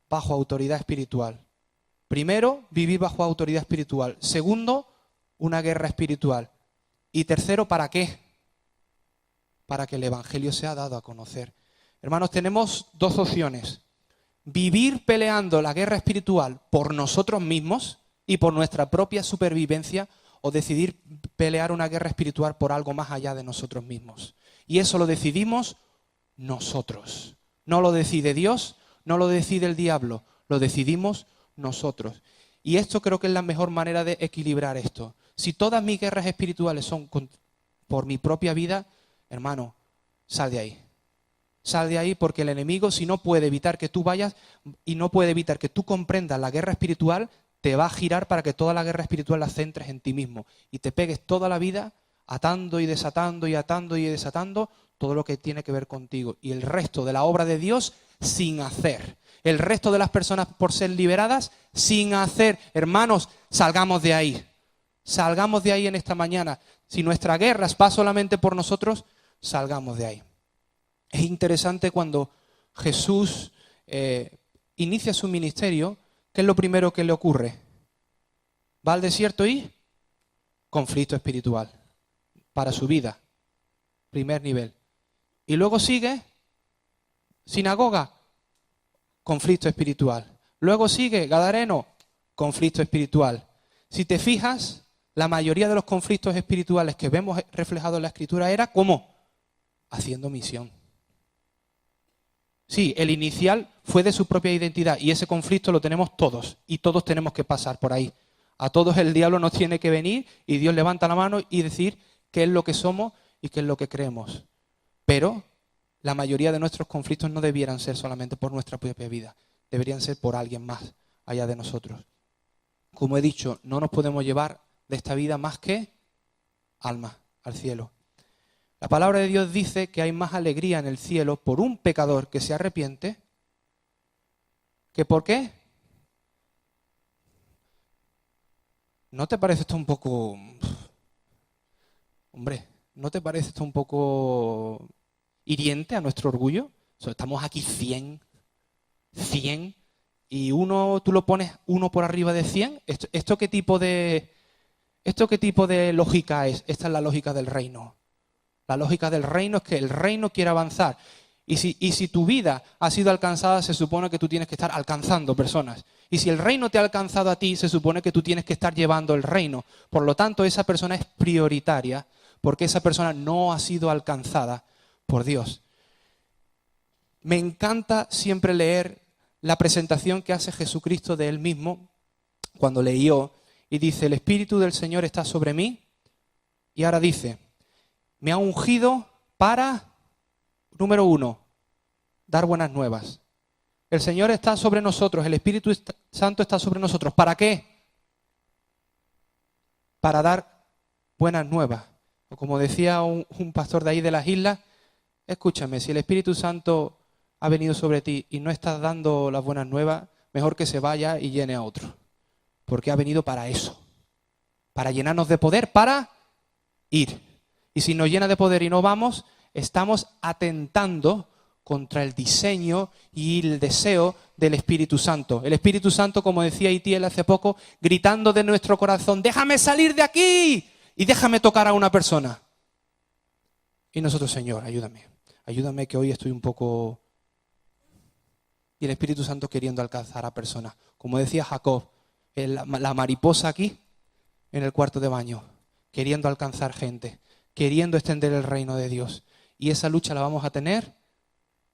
bajo autoridad espiritual. Primero, vivir bajo autoridad espiritual. Segundo, una guerra espiritual. Y tercero, ¿para qué? Para que el Evangelio sea dado a conocer. Hermanos, tenemos 2 opciones. Vivir peleando la guerra espiritual por nosotros mismos y por nuestra propia supervivencia, o decidir pelear una guerra espiritual por algo más allá de nosotros mismos. Y eso lo decidimos nosotros. No lo decide Dios, no lo decide el diablo, lo decidimos nosotros. Y esto creo que es la mejor manera de equilibrar esto. Si todas mis guerras espirituales son por mi propia vida, hermano, sal de ahí. Sal de ahí, porque el enemigo, si no puede evitar que tú vayas y no puede evitar que tú comprendas la guerra espiritual, te va a girar para que toda la guerra espiritual la centres en ti mismo y te pegues toda la vida atando y desatando y atando y desatando todo lo que tiene que ver contigo. Y el resto de la obra de Dios sin hacer. El resto de las personas por ser liberadas sin hacer. Hermanos, salgamos de ahí. Salgamos de ahí en esta mañana. Si nuestra guerra va solamente por nosotros, salgamos de ahí. Es interesante cuando Jesús inicia su ministerio, ¿qué es lo primero que le ocurre? Va al desierto y conflicto espiritual para su vida. Primer nivel. Y luego sigue sinagoga, conflicto espiritual. Luego sigue gadareno, conflicto espiritual. Si te fijas, la mayoría de los conflictos espirituales que vemos reflejados en la Escritura era ¿cómo? Haciendo misión. Sí, el inicial fue de su propia identidad y ese conflicto lo tenemos todos y todos tenemos que pasar por ahí. A todos el diablo nos tiene que venir y Dios levanta la mano y decir qué es lo que somos y qué es lo que creemos. Pero la mayoría de nuestros conflictos no debieran ser solamente por nuestra propia vida, deberían ser por alguien más allá de nosotros. Como he dicho, no nos podemos llevar de esta vida más que alma al cielo. La palabra de Dios dice que hay más alegría en el cielo por un pecador que se arrepiente que ¿por qué? ¿No te parece esto un poco... Hombre, ¿no te parece esto un poco hiriente a nuestro orgullo? O sea, estamos aquí 100, y tú lo pones uno por arriba de 100. ¿Esto qué tipo de lógica es? Esta es la lógica del reino. La lógica del reino es que el reino quiere avanzar. Y si tu vida ha sido alcanzada, se supone que tú tienes que estar alcanzando personas. Y si el reino te ha alcanzado a ti, se supone que tú tienes que estar llevando el reino. Por lo tanto, esa persona es prioritaria porque esa persona no ha sido alcanzada por Dios. Me encanta siempre leer la presentación que hace Jesucristo de Él mismo cuando leyó y dice, el Espíritu del Señor está sobre mí. Y ahora dice, me ha ungido para, número 1, dar buenas nuevas. El Señor está sobre nosotros, el Espíritu Santo está sobre nosotros. ¿Para qué? Para dar buenas nuevas. O como decía un pastor de ahí de las islas, escúchame, si el Espíritu Santo ha venido sobre ti y no estás dando las buenas nuevas, mejor que se vaya y llene a otro. Porque ha venido para eso. Para llenarnos de poder, para ir. Y si nos llena de poder y no vamos, estamos atentando contra el diseño y el deseo del Espíritu Santo. El Espíritu Santo, como decía Itiel hace poco, gritando de nuestro corazón, déjame salir de aquí y déjame tocar a una persona. Y nosotros, Señor, ayúdame que hoy estoy un poco... Y el Espíritu Santo queriendo alcanzar a personas. Como decía Jacob, la mariposa aquí en el cuarto de baño, queriendo alcanzar gente. queriendo extender el reino de Dios. Y esa lucha la vamos a tener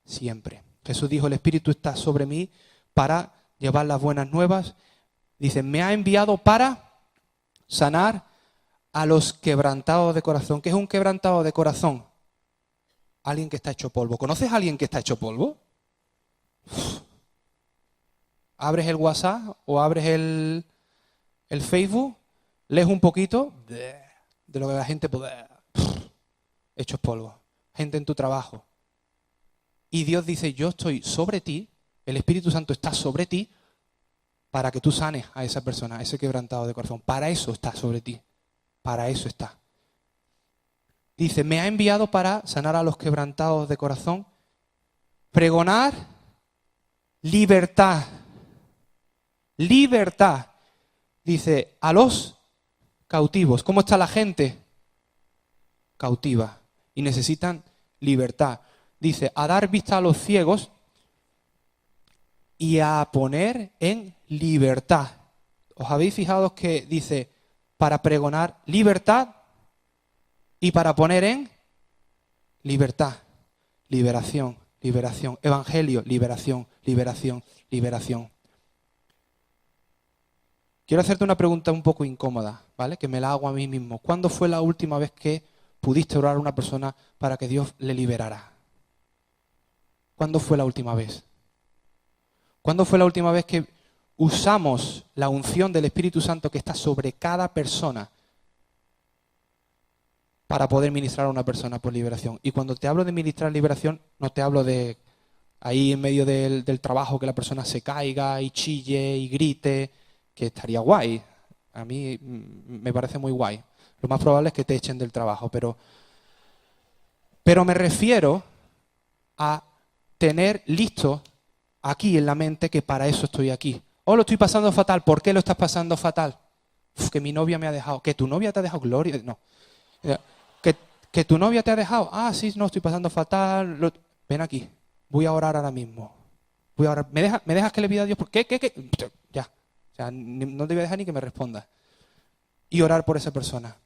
siempre. Jesús dijo, el Espíritu está sobre mí para llevar las buenas nuevas. Dice, me ha enviado para sanar a los quebrantados de corazón. ¿Qué es un quebrantado de corazón? Alguien que está hecho polvo. ¿Conoces a alguien que está hecho polvo? Uf. Abres el WhatsApp o abres el Facebook, lees un poquito de lo que la gente puede... Hechos polvo. Gente en tu trabajo. Y Dios dice, yo estoy sobre ti, el Espíritu Santo está sobre ti para que tú sanes a esa persona, a ese quebrantado de corazón. Para eso está sobre ti. Para eso está. Dice, me ha enviado para sanar a los quebrantados de corazón, pregonar libertad. Libertad. Dice, a los cautivos. ¿Cómo está la gente? Cautiva. Y necesitan libertad. Dice, a dar vista a los ciegos y a poner en libertad. ¿Os habéis fijado que dice, para pregonar libertad y para poner en libertad? Liberación, liberación. Evangelio, liberación, liberación, liberación. Quiero hacerte una pregunta un poco incómoda, ¿vale? Que me la hago a mí mismo. ¿Cuándo fue la última vez que pudiste orar a una persona para que Dios le liberara? ¿Cuándo fue la última vez? ¿Cuándo fue la última vez que usamos la unción del Espíritu Santo que está sobre cada persona para poder ministrar a una persona por liberación? Y cuando te hablo de ministrar liberación, no te hablo de ahí en medio del trabajo que la persona se caiga y chille y grite, que estaría guay. A mí me parece muy guay. Lo más probable es que te echen del trabajo, pero me refiero a tener listo aquí en la mente que para eso estoy aquí. Oh, lo estoy pasando fatal. ¿Por qué lo estás pasando fatal? Uf, que mi novia me ha dejado. ¿Que tu novia te ha dejado? Gloria. No. ¿Que tu novia te ha dejado? Ah, sí, no, estoy pasando fatal. Ven aquí. Voy a orar ahora mismo. Voy a orar. ¿Me dejas que le pida a Dios? ¿Qué? Ya. O sea, no te voy a dejar ni que me responda. Y orar por esa persona.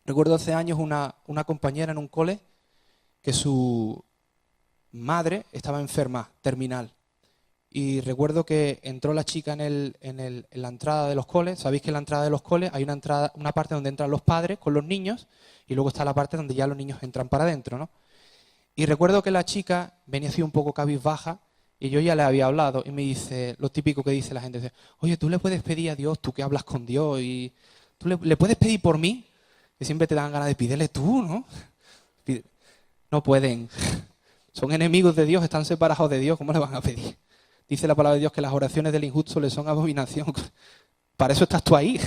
Recuerdo hace años una compañera en un cole que su madre estaba enferma, terminal. Y recuerdo que entró la chica en la entrada de los coles. Sabéis que en la entrada de los coles hay una parte donde entran los padres con los niños y luego está la parte donde ya los niños entran para adentro, ¿no? Y recuerdo que la chica venía así un poco cabizbaja y yo ya le había hablado y me dice, lo típico que dice la gente, dice, oye, tú le puedes pedir a Dios, tú que hablas con Dios, y tú le puedes pedir por mí, que siempre te dan ganas de pídele tú, ¿no? No pueden. Son enemigos de Dios, están separados de Dios, ¿cómo le van a pedir? Dice la palabra de Dios que las oraciones del injusto le son abominación. Para eso estás tú ahí.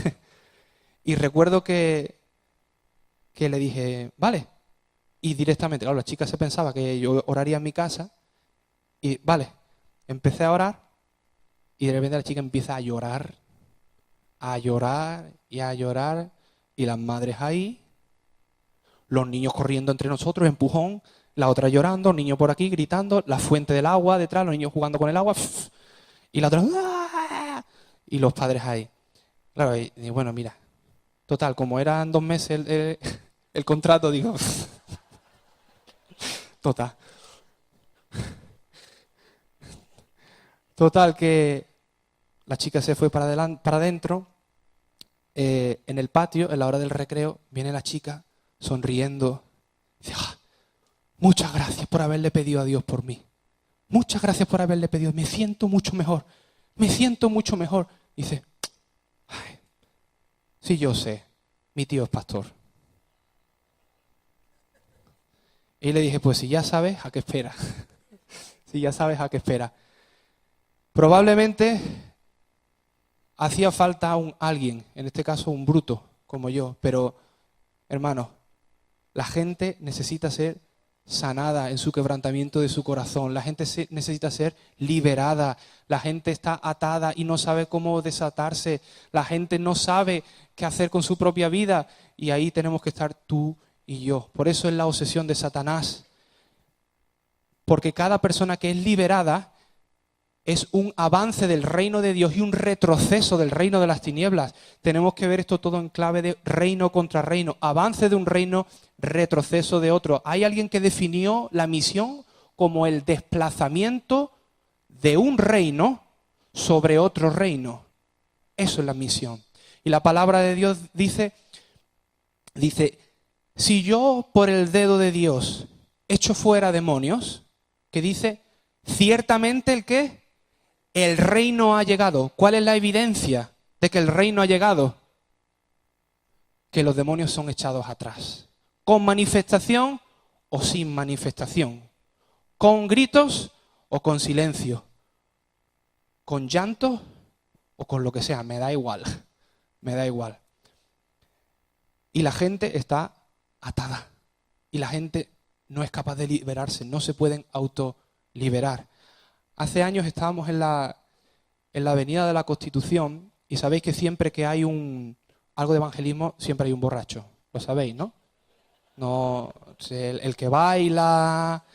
Y recuerdo que le dije, vale. Y directamente, claro, la chica se pensaba que yo oraría en mi casa. Y vale, empecé a orar. Y de repente la chica empieza a llorar y a llorar. Y las madres ahí, los niños corriendo entre nosotros, empujón. La otra llorando, niño por aquí gritando, la fuente del agua detrás, los niños jugando con el agua, y la otra, ¡ah! Y los padres ahí. Claro, y bueno, mira, total, como eran 2 meses el contrato, digo, total que la chica se fue para adentro, en el patio, en la hora del recreo, viene la chica sonriendo, dice, ¡ah! Muchas gracias por haberle pedido a Dios por mí. Muchas gracias por haberle pedido. Me siento mucho mejor. Me siento mucho mejor. Dice, ay, sí, yo sé. Mi tío es pastor. Y le dije, pues si ya sabes, ¿a qué esperas? Si ya sabes, ¿a qué esperas? Probablemente hacía falta alguien, en este caso un bruto como yo, pero hermanos, la gente necesita ser sanada en su quebrantamiento de su corazón. La gente necesita ser liberada. La gente está atada y no sabe cómo desatarse. La gente no sabe qué hacer con su propia vida. Y ahí tenemos que estar tú y yo. Por eso es la obsesión de Satanás. Porque cada persona que es liberada es un avance del reino de Dios y un retroceso del reino de las tinieblas. Tenemos que ver esto todo en clave de reino contra reino, avance de un reino, retroceso de otro. Hay alguien que definió la misión como el desplazamiento de un reino sobre otro reino. Eso es la misión. Y la palabra de Dios dice, si yo por el dedo de Dios echo fuera demonios, que dice, ciertamente ¿el qué? El reino ha llegado. ¿Cuál es la evidencia de que el reino ha llegado? Que los demonios son echados atrás. Con manifestación o sin manifestación. Con gritos o con silencio. Con llanto o con lo que sea. Me da igual. Me da igual. Y la gente está atada. Y la gente no es capaz de liberarse. No se pueden autoliberar. Hace años estábamos en la avenida de la Constitución y sabéis que siempre que hay algo de evangelismo, siempre hay un borracho. Lo sabéis, ¿no? No, el que baila,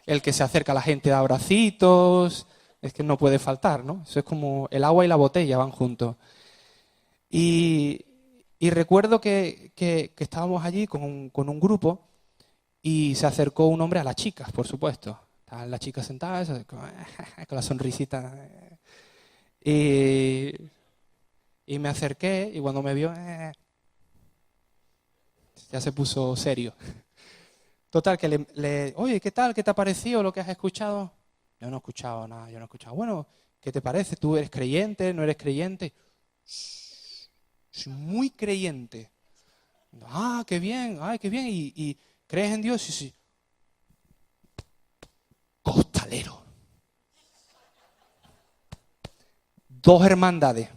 el que se acerca a la gente a abracitos, es que no puede faltar, ¿no? Eso es como el agua y la botella van juntos. Y recuerdo que estábamos allí con un grupo y se acercó un hombre a las chicas, por supuesto. Estaban las chicas sentadas con la sonrisita. Y me acerqué y cuando me vio, ya se puso serio. Total, que oye, ¿qué tal? ¿Qué te ha parecido lo que has escuchado? Yo no he escuchado nada, yo no he escuchado. Bueno, ¿qué te parece? ¿Tú eres creyente? ¿No eres creyente? Soy muy creyente. Ah, qué bien, ay, qué bien. ¿Y crees en Dios? Sí, sí. Costalero. 2 hermandades.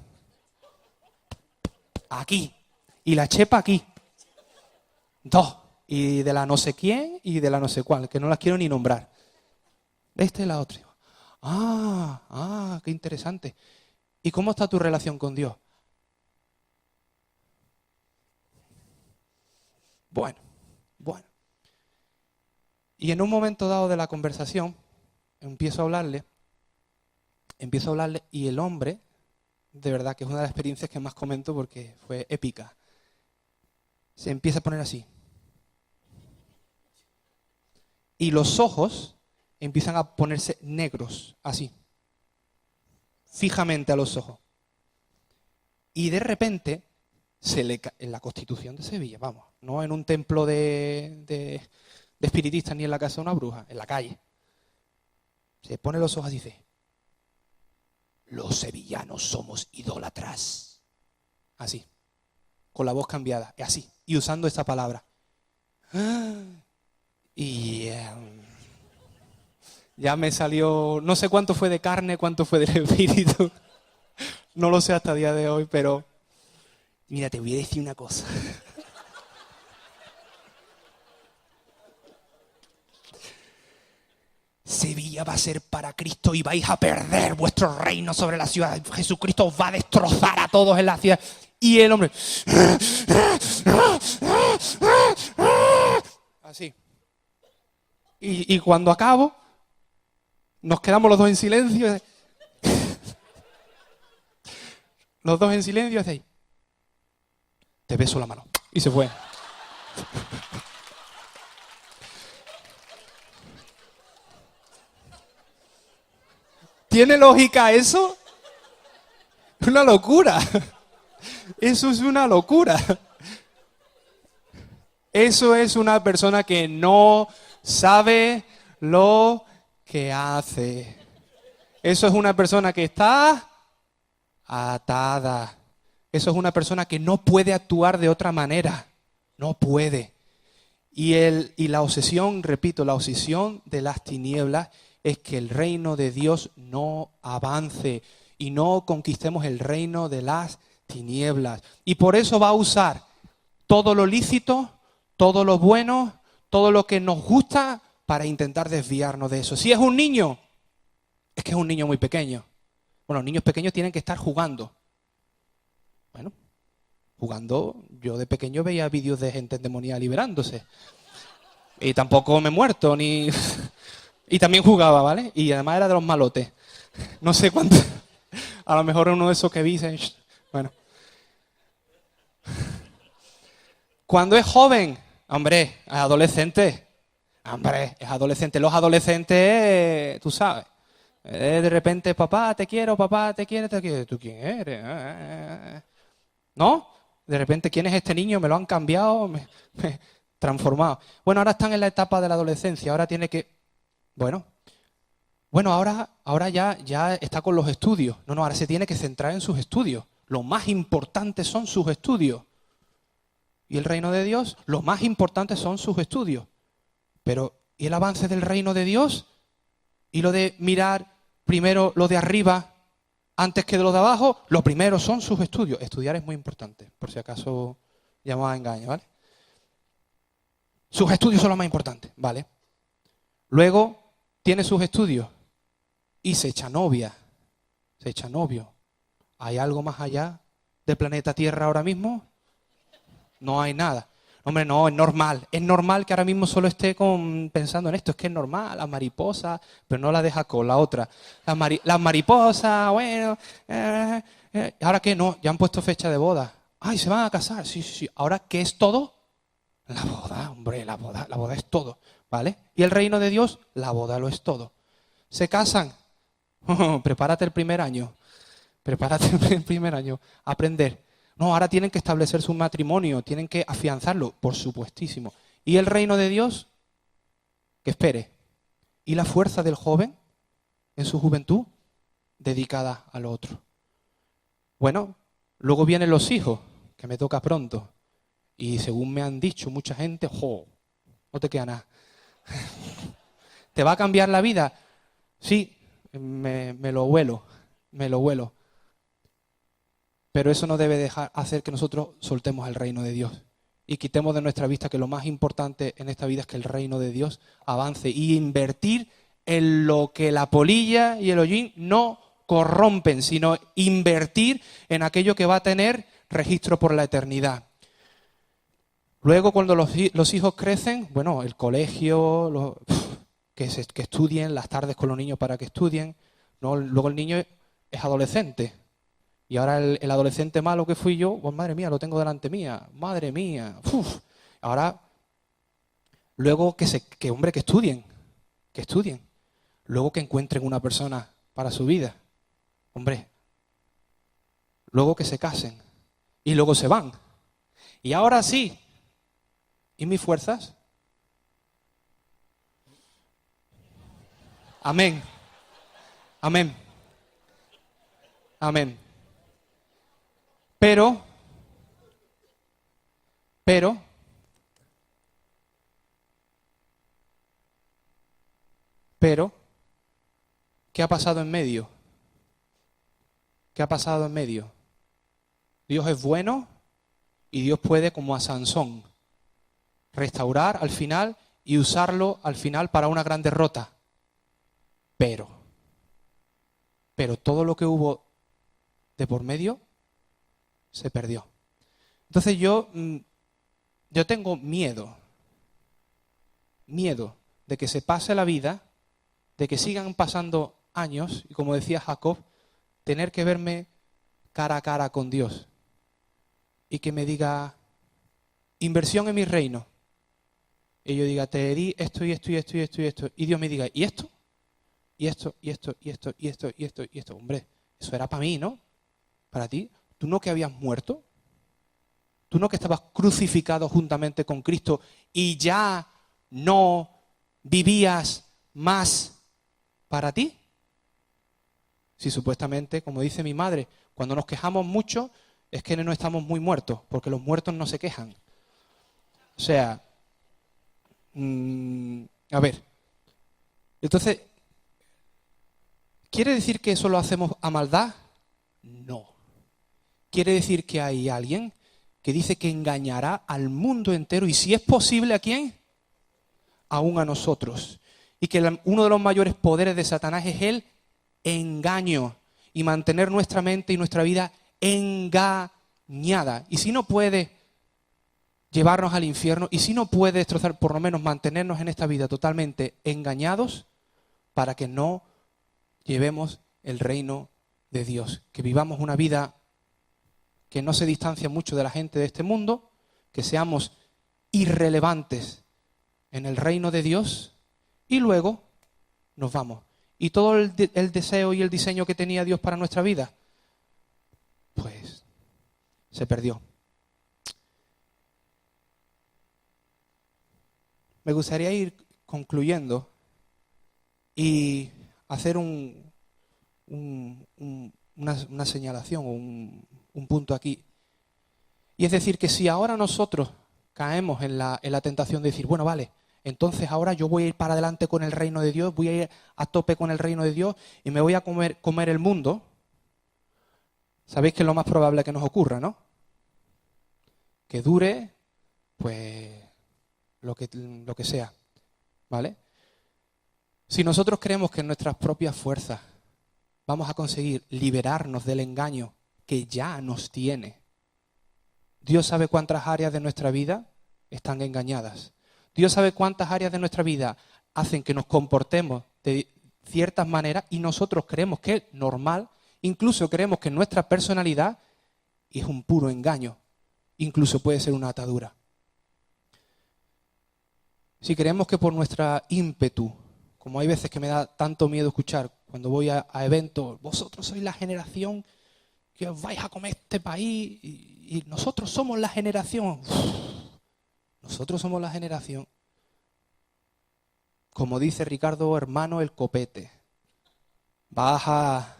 Aquí. Y la chepa aquí. 2. Y de la no sé quién y de la no sé cuál, que no las quiero ni nombrar. Esta y la otra. Qué interesante. ¿Y cómo está tu relación con Dios? Bueno. Y en un momento dado de la conversación, empiezo a hablarle y el hombre, de verdad que es una de las experiencias que más comento porque fue épica, se empieza a poner así. Y los ojos empiezan a ponerse negros, así, fijamente a los ojos. Y de repente, en la Constitución de Sevilla, vamos, no en un templo de espiritistas ni en la casa de una bruja, en la calle. Se pone los ojos y dice, los sevillanos somos idólatras. Así, con la voz cambiada, así, y usando esta palabra. Y ya me salió, no sé cuánto fue de carne, cuánto fue del espíritu. No lo sé hasta el día de hoy, pero mira, te voy a decir una cosa. Sevilla va a ser para Cristo y vais a perder vuestro reino sobre la ciudad. Jesucristo os va a destrozar a todos en la ciudad. Y el hombre... Así. Y cuando acabo, nos quedamos los dos en silencio. Los dos en silencio, hacéis. Te beso la mano. Y se fue. ¿Tiene lógica eso? Una locura. Eso es una locura. Eso es una persona que no sabe lo que hace. Eso es una persona que está atada. Eso es una persona que no puede actuar de otra manera. No puede. Y la obsesión, repito, la obsesión de las tinieblas es que el reino de Dios no avance y no conquistemos el reino de las tinieblas. Y por eso va a usar todo lo lícito, todo lo bueno, todo lo que nos gusta para intentar desviarnos de eso. Si es un niño, es que es un niño muy pequeño. Bueno, los niños pequeños tienen que estar jugando. Bueno, jugando, yo de pequeño veía vídeos de gente endemoniada liberándose. Y tampoco me he muerto, ni... Y también jugaba, ¿vale? Y además era de los malotes. No sé cuánto. A lo mejor uno de esos que dicen. Bueno. Cuando es joven, hombre, es adolescente. Hombre, es adolescente. Los adolescentes, tú sabes. De repente, papá, te quiero, papá, te quiero, te quiero. ¿Tú quién eres? ¿No? De repente, ¿quién es este niño? Me lo han cambiado, transformado. Bueno, ahora están en la etapa de la adolescencia. Ahora tiene que... Bueno, ahora ya está con los estudios. No, ahora se tiene que centrar en sus estudios. Lo más importante son sus estudios. Y el reino de Dios, lo más importante son sus estudios. Pero, ¿y el avance del reino de Dios? ¿Y lo de mirar primero lo de arriba antes que de lo de abajo? Lo primero son sus estudios. Estudiar es muy importante, por si acaso llamamos a engaño, ¿vale? Sus estudios son lo más importante, ¿vale? Luego tiene sus estudios y se echa novia, se echa novio. ¿Hay algo más allá del planeta Tierra ahora mismo? No hay nada. Hombre, no, es normal. Es normal que ahora mismo solo esté pensando en esto. Es que es normal, las mariposas, pero no la deja con la otra. Las mariposas, bueno. ¿Ahora qué? No, ya han puesto fecha de boda. Ay, ¿se van a casar? Sí, sí, sí. ¿Ahora qué es todo? La boda, hombre, la boda es todo, ¿vale? Y el reino de Dios, la boda lo es todo. ¿Se casan? Prepárate el primer año. Prepárate el primer año a aprender. No, ahora tienen que establecer su matrimonio, tienen que afianzarlo, por supuestísimo. ¿Y el reino de Dios? Que espere. ¿Y la fuerza del joven en su juventud? Dedicada al otro. Bueno, luego vienen los hijos, que me toca pronto. Y según me han dicho mucha gente, no te queda nada. ¿Te va a cambiar la vida? Sí, me lo huelo. Pero eso no debe hacer que nosotros soltemos el reino de Dios y quitemos de nuestra vista que lo más importante en esta vida es que el reino de Dios avance y invertir en lo que la polilla y el hollín no corrompen, sino invertir en aquello que va a tener registro por la eternidad. Luego, cuando los hijos crecen, bueno, el colegio, que estudien, las tardes con los niños para que estudien, ¿no? Luego el niño es adolescente. Y ahora el adolescente malo que fui yo, pues madre mía, lo tengo delante mía, madre mía. Ahora, luego que estudien. Luego que encuentren una persona para su vida. Hombre, luego que se casen. Y luego se van. Y ahora sí. ¿Y mis fuerzas? Amén. Amén. Amén. Pero, ¿qué ha pasado en medio? ¿Qué ha pasado en medio? Dios es bueno y Dios puede, como a Sansón, restaurar al final y usarlo al final para una gran derrota. Pero todo lo que hubo de por medio se perdió. Entonces yo tengo miedo de que se pase la vida, de que sigan pasando años, y como decía Jacob, tener que verme cara a cara con Dios y que me diga, inversión en mi reino. Y yo diga, te di esto y esto y esto y esto y esto. Y Dios me diga, ¿y esto? Y esto, y esto, y esto, y esto, y esto, y esto. Hombre, eso era para mí, ¿no? Para ti. ¿Tú no que habías muerto? ¿Tú no que estabas crucificado juntamente con Cristo y ya no vivías más para ti? Si supuestamente, como dice mi madre, cuando nos quejamos mucho es que no estamos muy muertos, porque los muertos no se quejan. O sea, a ver, entonces, ¿quiere decir que eso lo hacemos a maldad? No. Quiere decir que hay alguien que dice que engañará al mundo entero y si es posible, ¿a quién? Aún a nosotros. Y que uno de los mayores poderes de Satanás es el engaño y mantener nuestra mente y nuestra vida engañada. Y si no puede llevarnos al infierno y si no puede destrozar, por lo menos mantenernos en esta vida totalmente engañados para que no llevemos el reino de Dios. Que vivamos una vida que no se distancia mucho de la gente de este mundo, que seamos irrelevantes en el reino de Dios y luego nos vamos. Y todo el deseo y el diseño que tenía Dios para nuestra vida, pues se perdió. Me gustaría ir concluyendo y hacer una señalación, un punto aquí. Y es decir, que si ahora nosotros caemos en la tentación de decir, bueno, vale, entonces ahora yo voy a ir para adelante con el reino de Dios, voy a ir a tope con el reino de Dios y me voy a comer el mundo, sabéis que es lo más probable que nos ocurra, ¿no? Que dure, pues, lo que sea, ¿vale? Si nosotros creemos que en nuestras propias fuerzas vamos a conseguir liberarnos del engaño que ya nos tiene, Dios sabe cuántas áreas de nuestra vida están engañadas. Dios sabe cuántas áreas de nuestra vida hacen que nos comportemos de ciertas maneras y nosotros creemos que es normal, incluso creemos que nuestra personalidad es un puro engaño, incluso puede ser una atadura. Si creemos que por nuestra ímpetu, como hay veces que me da tanto miedo escuchar cuando voy a eventos, vosotros sois la generación que os vais a comer este país y nosotros somos la generación. Nosotros somos la generación, como dice Ricardo, hermano, el copete. Baja.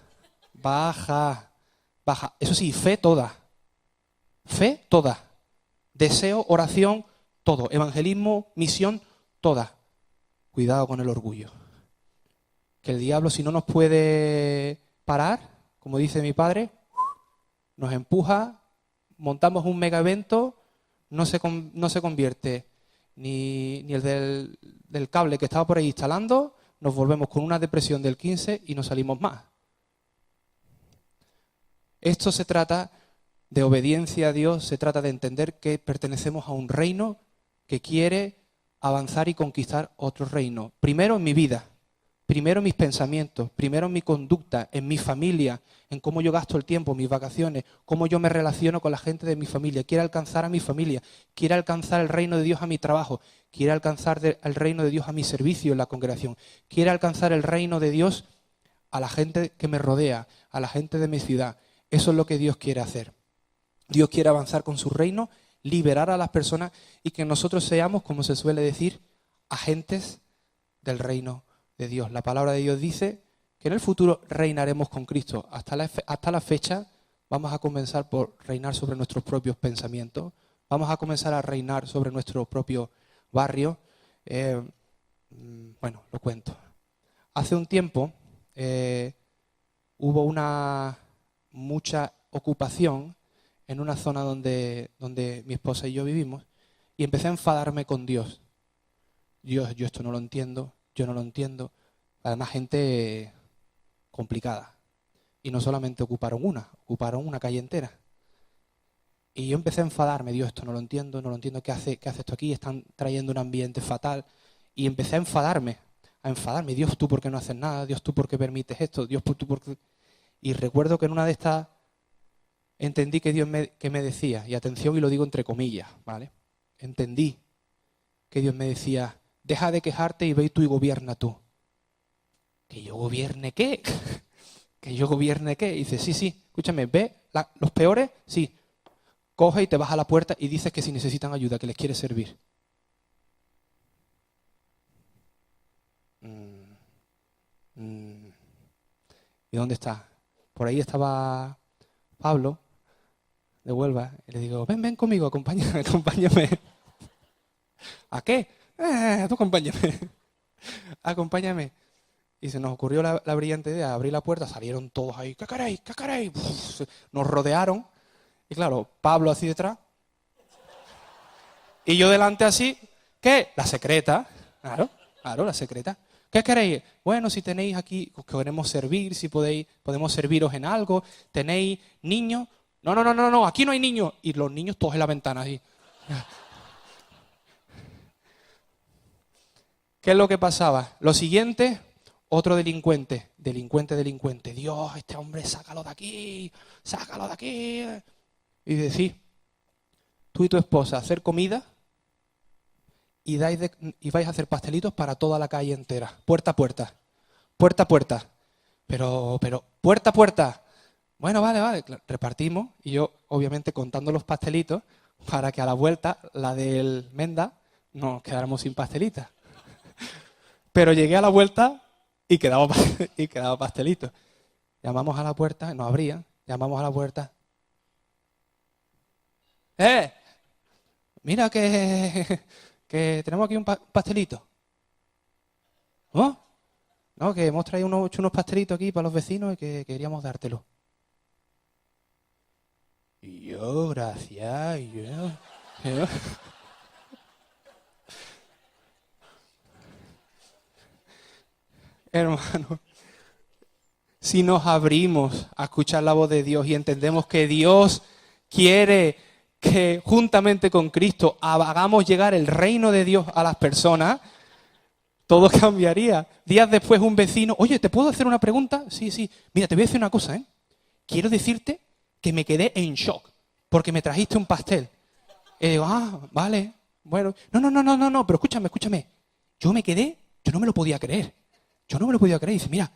Eso sí, fe toda. Fe toda. Deseo, oración, todo. Evangelismo, misión, toda. Cuidado con el orgullo. Que el diablo, si no nos puede parar, como dice mi padre, nos empuja, montamos un mega evento, no se convierte ni el del cable que estaba por ahí instalando, nos volvemos con una depresión del 15 y no salimos más. Esto se trata de obediencia a Dios, se trata de entender que pertenecemos a un reino que quiere avanzar y conquistar otro reino. Primero en mi vida, primero en mis pensamientos, primero en mi conducta, en mi familia, en cómo yo gasto el tiempo, mis vacaciones, cómo yo me relaciono con la gente de mi familia. Quiere alcanzar a mi familia, quiere alcanzar el reino de Dios a mi trabajo, quiere alcanzar el reino de Dios a mi servicio en la congregación, quiere alcanzar el reino de Dios a la gente que me rodea, a la gente de mi ciudad. Eso es lo que Dios quiere hacer. Dios quiere avanzar con su reino, liberar a las personas y que nosotros seamos, como se suele decir, agentes del reino de Dios. La palabra de Dios dice que en el futuro reinaremos con Cristo. Hasta la fecha vamos a comenzar por reinar sobre nuestros propios pensamientos, vamos a comenzar a reinar sobre nuestro propio barrio. Bueno, lo cuento. Hace un tiempo hubo mucha ocupación en una zona donde mi esposa y yo vivimos y empecé a enfadarme con Dios. Dios, yo esto no lo entiendo, yo no lo entiendo. Además, gente complicada. Y no solamente ocuparon una calle entera. Y yo empecé a enfadarme, Dios, esto no lo entiendo, ¿qué hace esto aquí? Están trayendo un ambiente fatal. Y empecé a enfadarme, Dios, ¿tú por qué no haces nada? Dios, ¿tú por qué permites esto? Dios, ¿tú por qué? Y recuerdo que en una de estas entendí que Dios me decía, y atención, y lo digo entre comillas, ¿vale? Entendí que Dios me decía, deja de quejarte y ve tú y gobierna tú. ¿Que yo gobierne qué? ¿Que yo gobierne qué? Y dice, sí, escúchame, ve, los peores, sí. Coge y te vas a la puerta y dices que si necesitan ayuda, que les quieres servir. ¿Y dónde está? Por ahí estaba Pablo, de Huelva, y le digo, ven conmigo, acompáñame. ¿A qué? Tú acompáñame. Y se nos ocurrió la brillante idea, abrir la puerta, salieron todos ahí, ¿qué queréis? Nos rodearon, y claro, Pablo así detrás, y yo delante así, ¿qué? La secreta, claro, la secreta. ¿Qué queréis? Bueno, si tenéis aquí, os queremos servir, si podemos serviros en algo. ¿Tenéis niños? No, aquí no hay niños. Y los niños todos en la ventana así. ¿Qué es lo que pasaba? Lo siguiente, otro delincuente. Dios, este hombre, sácalo de aquí, sácalo de aquí. Y decís, tú y tu esposa hacer comida y vais a hacer pastelitos para toda la calle entera, puerta a puerta, puerta a puerta. Pero, puerta a puerta. Bueno, vale, repartimos. Y yo, obviamente, contando los pastelitos para que a la vuelta, la del Menda, nos quedáramos sin pastelitas. Pero llegué a la vuelta y quedaba pastelito. Llamamos a la puerta, no abrían. Llamamos a la puerta. Mira que tenemos aquí un pastelito. ¿No? No, que hemos traído unos pastelitos aquí para los vecinos y que queríamos dártelo. Y yo, gracias, yo. Hermano, si nos abrimos a escuchar la voz de Dios y entendemos que Dios quiere que juntamente con Cristo hagamos llegar el reino de Dios a las personas, todo cambiaría. Días después un vecino, oye, ¿te puedo hacer una pregunta? Sí. Mira, te voy a decir una cosa, ¿eh? Quiero decirte que me quedé en shock porque me trajiste un pastel. Y digo, vale, bueno. No, pero escúchame. Yo no me lo podía creer. Y dice, mira,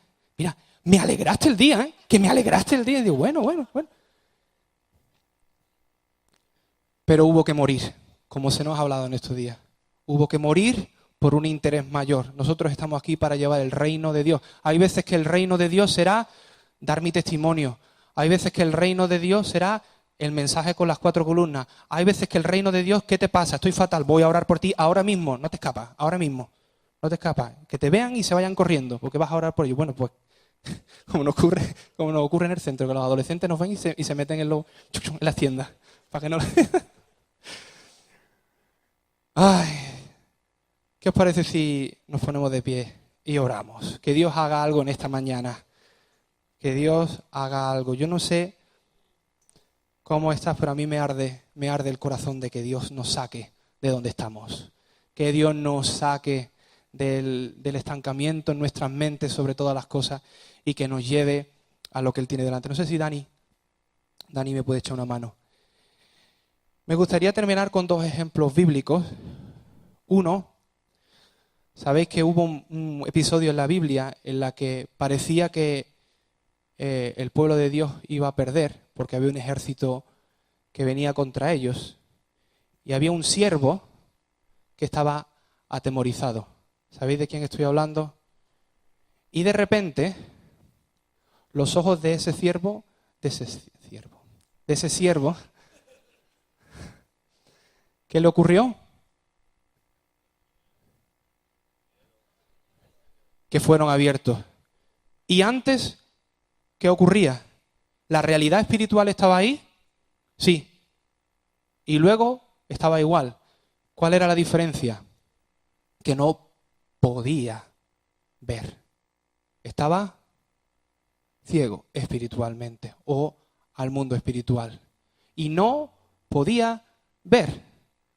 me alegraste el día, ¿eh? Que me alegraste el día. Y digo, bueno. Pero hubo que morir, como se nos ha hablado en estos días. Hubo que morir por un interés mayor. Nosotros estamos aquí para llevar el reino de Dios. Hay veces que el reino de Dios será dar mi testimonio. Hay veces que el reino de Dios será el mensaje con las 4 columnas. Hay veces que el reino de Dios, ¿qué te pasa? Estoy fatal, voy a orar por ti ahora mismo. No te escapas, ahora mismo. No te escapas. Que te vean y se vayan corriendo, porque vas a orar por ellos. Bueno, pues, como nos ocurre en el centro, que los adolescentes nos ven y se meten en las tiendas. Para que no... Ay, ¿qué os parece si nos ponemos de pie y oramos? Que Dios haga algo en esta mañana. Que Dios haga algo. Yo no sé cómo estás, pero a mí me arde el corazón de que Dios nos saque de donde estamos. Que Dios nos saque del estancamiento en nuestras mentes sobre todas las cosas y que nos lleve a lo que Él tiene delante. No sé si Dani me puede echar una mano. Me gustaría terminar con 2 ejemplos bíblicos. Uno, sabéis que hubo un episodio en la Biblia en la que parecía que el pueblo de Dios iba a perder porque había un ejército que venía contra ellos y había un siervo que estaba atemorizado. ¿Sabéis de quién estoy hablando? Y de repente, los ojos de ese siervo, ¿qué le ocurrió? Que fueron abiertos. Y antes, ¿qué ocurría? ¿La realidad espiritual estaba ahí? Sí. Y luego estaba igual. ¿Cuál era la diferencia? Que no podía ver. Estaba ciego espiritualmente o al mundo espiritual. Y no podía ver.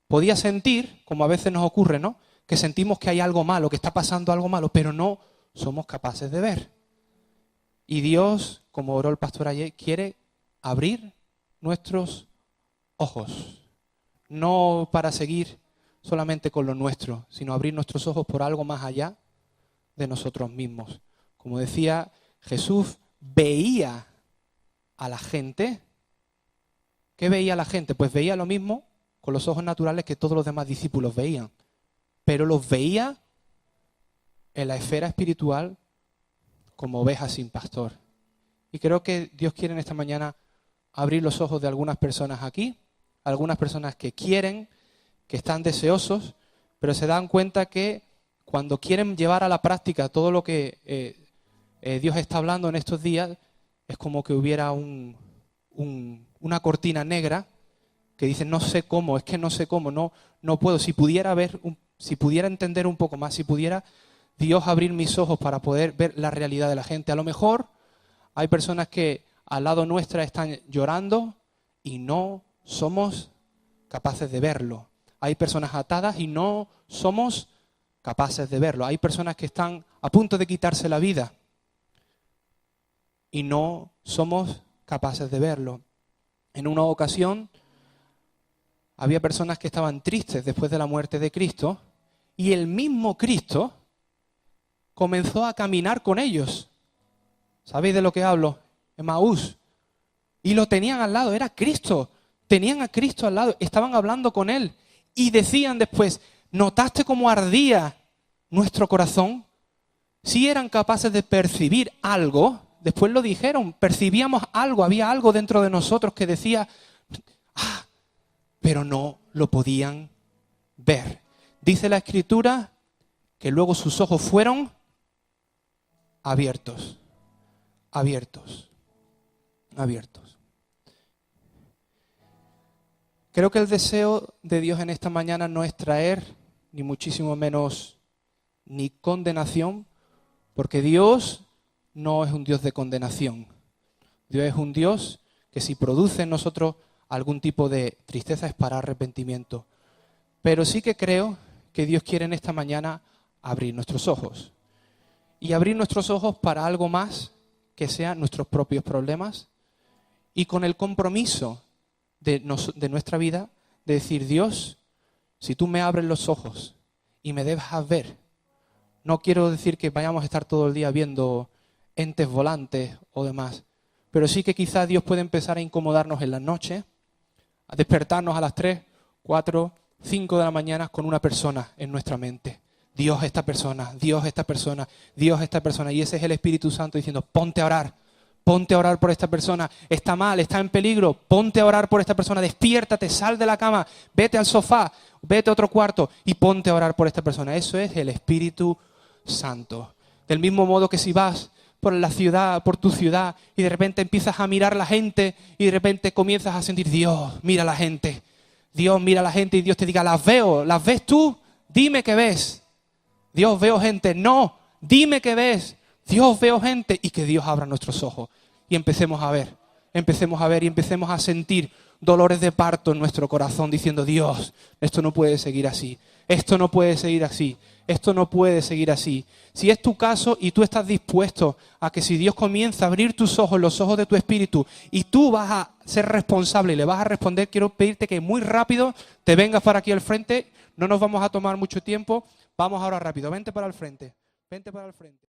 Podía sentir, como a veces nos ocurre, ¿no? Que sentimos que hay algo malo, que está pasando algo malo, pero no somos capaces de ver. Y Dios, como oró el pastor ayer, quiere abrir nuestros ojos. No para seguir solamente con lo nuestro, sino abrir nuestros ojos por algo más allá de nosotros mismos. Como decía, Jesús veía a la gente. ¿Qué veía la gente? Pues veía lo mismo con los ojos naturales que todos los demás discípulos veían. Pero los veía en la esfera espiritual como ovejas sin pastor. Y creo que Dios quiere en esta mañana abrir los ojos de algunas personas aquí, algunas personas que quieren, que están deseosos, pero se dan cuenta que cuando quieren llevar a la práctica todo lo que Dios está hablando en estos días, es como que hubiera una cortina negra que dice, no sé cómo, es que no sé cómo, no puedo. Si pudiera si pudiera entender un poco más, si pudiera Dios abrir mis ojos para poder ver la realidad de la gente. A lo mejor hay personas que al lado nuestra están llorando y no somos capaces de verlo. Hay personas atadas y no somos capaces de verlo. Hay personas que están a punto de quitarse la vida y no somos capaces de verlo. En una ocasión había personas que estaban tristes después de la muerte de Cristo y el mismo Cristo comenzó a caminar con ellos. ¿Sabéis de lo que hablo? Emaús. Y lo tenían al lado, era Cristo. Tenían a Cristo al lado, estaban hablando con Él. Y decían después, ¿notaste cómo ardía nuestro corazón? Si eran capaces de percibir algo, después lo dijeron, percibíamos algo, había algo dentro de nosotros que decía, pero no lo podían ver. Dice la Escritura que luego sus ojos fueron abiertos, abiertos, abiertos. Creo que el deseo de Dios en esta mañana no es traer, ni muchísimo menos, ni condenación, porque Dios no es un Dios de condenación. Dios es un Dios que si produce en nosotros algún tipo de tristeza es para arrepentimiento. Pero sí que creo que Dios quiere en esta mañana abrir nuestros ojos. Y abrir nuestros ojos para algo más que sean nuestros propios problemas y con el compromiso de nuestra vida de decir, Dios, si tú me abres los ojos y me dejas ver, no quiero decir que vayamos a estar todo el día viendo entes volantes o demás, pero sí que quizás Dios puede empezar a incomodarnos en la noche, a despertarnos a las 3, 4, 5 de la mañana con una persona en nuestra mente. Dios, esta persona, Dios, esta persona, Dios, esta persona. Y ese es el Espíritu Santo diciendo, ponte a orar por esta persona. Está mal, está en peligro, ponte a orar por esta persona. Despiértate, sal de la cama, vete al sofá, vete a otro cuarto y ponte a orar por esta persona. Eso es el Espíritu Santo. Del mismo modo que si vas por la ciudad, por tu ciudad, y de repente empiezas a mirar la gente y de repente comienzas a sentir, Dios, mira la gente. Dios, mira la gente y Dios te diga, las veo, ¿las ves tú? Dime que ves. Dios, veo gente. No, dime que ves. Dios, veo gente. Y que Dios abra nuestros ojos y empecemos a ver y empecemos a sentir dolores de parto en nuestro corazón diciendo, Dios, esto no puede seguir así. Esto no puede seguir así. Esto no puede seguir así. Si es tu caso y tú estás dispuesto a que si Dios comienza a abrir tus ojos, los ojos de tu espíritu, y tú vas a ser responsable y le vas a responder, quiero pedirte que muy rápido te vengas para aquí al frente. No nos vamos a tomar mucho tiempo. Vamos ahora rápido. Vente para el frente. Vente para el frente.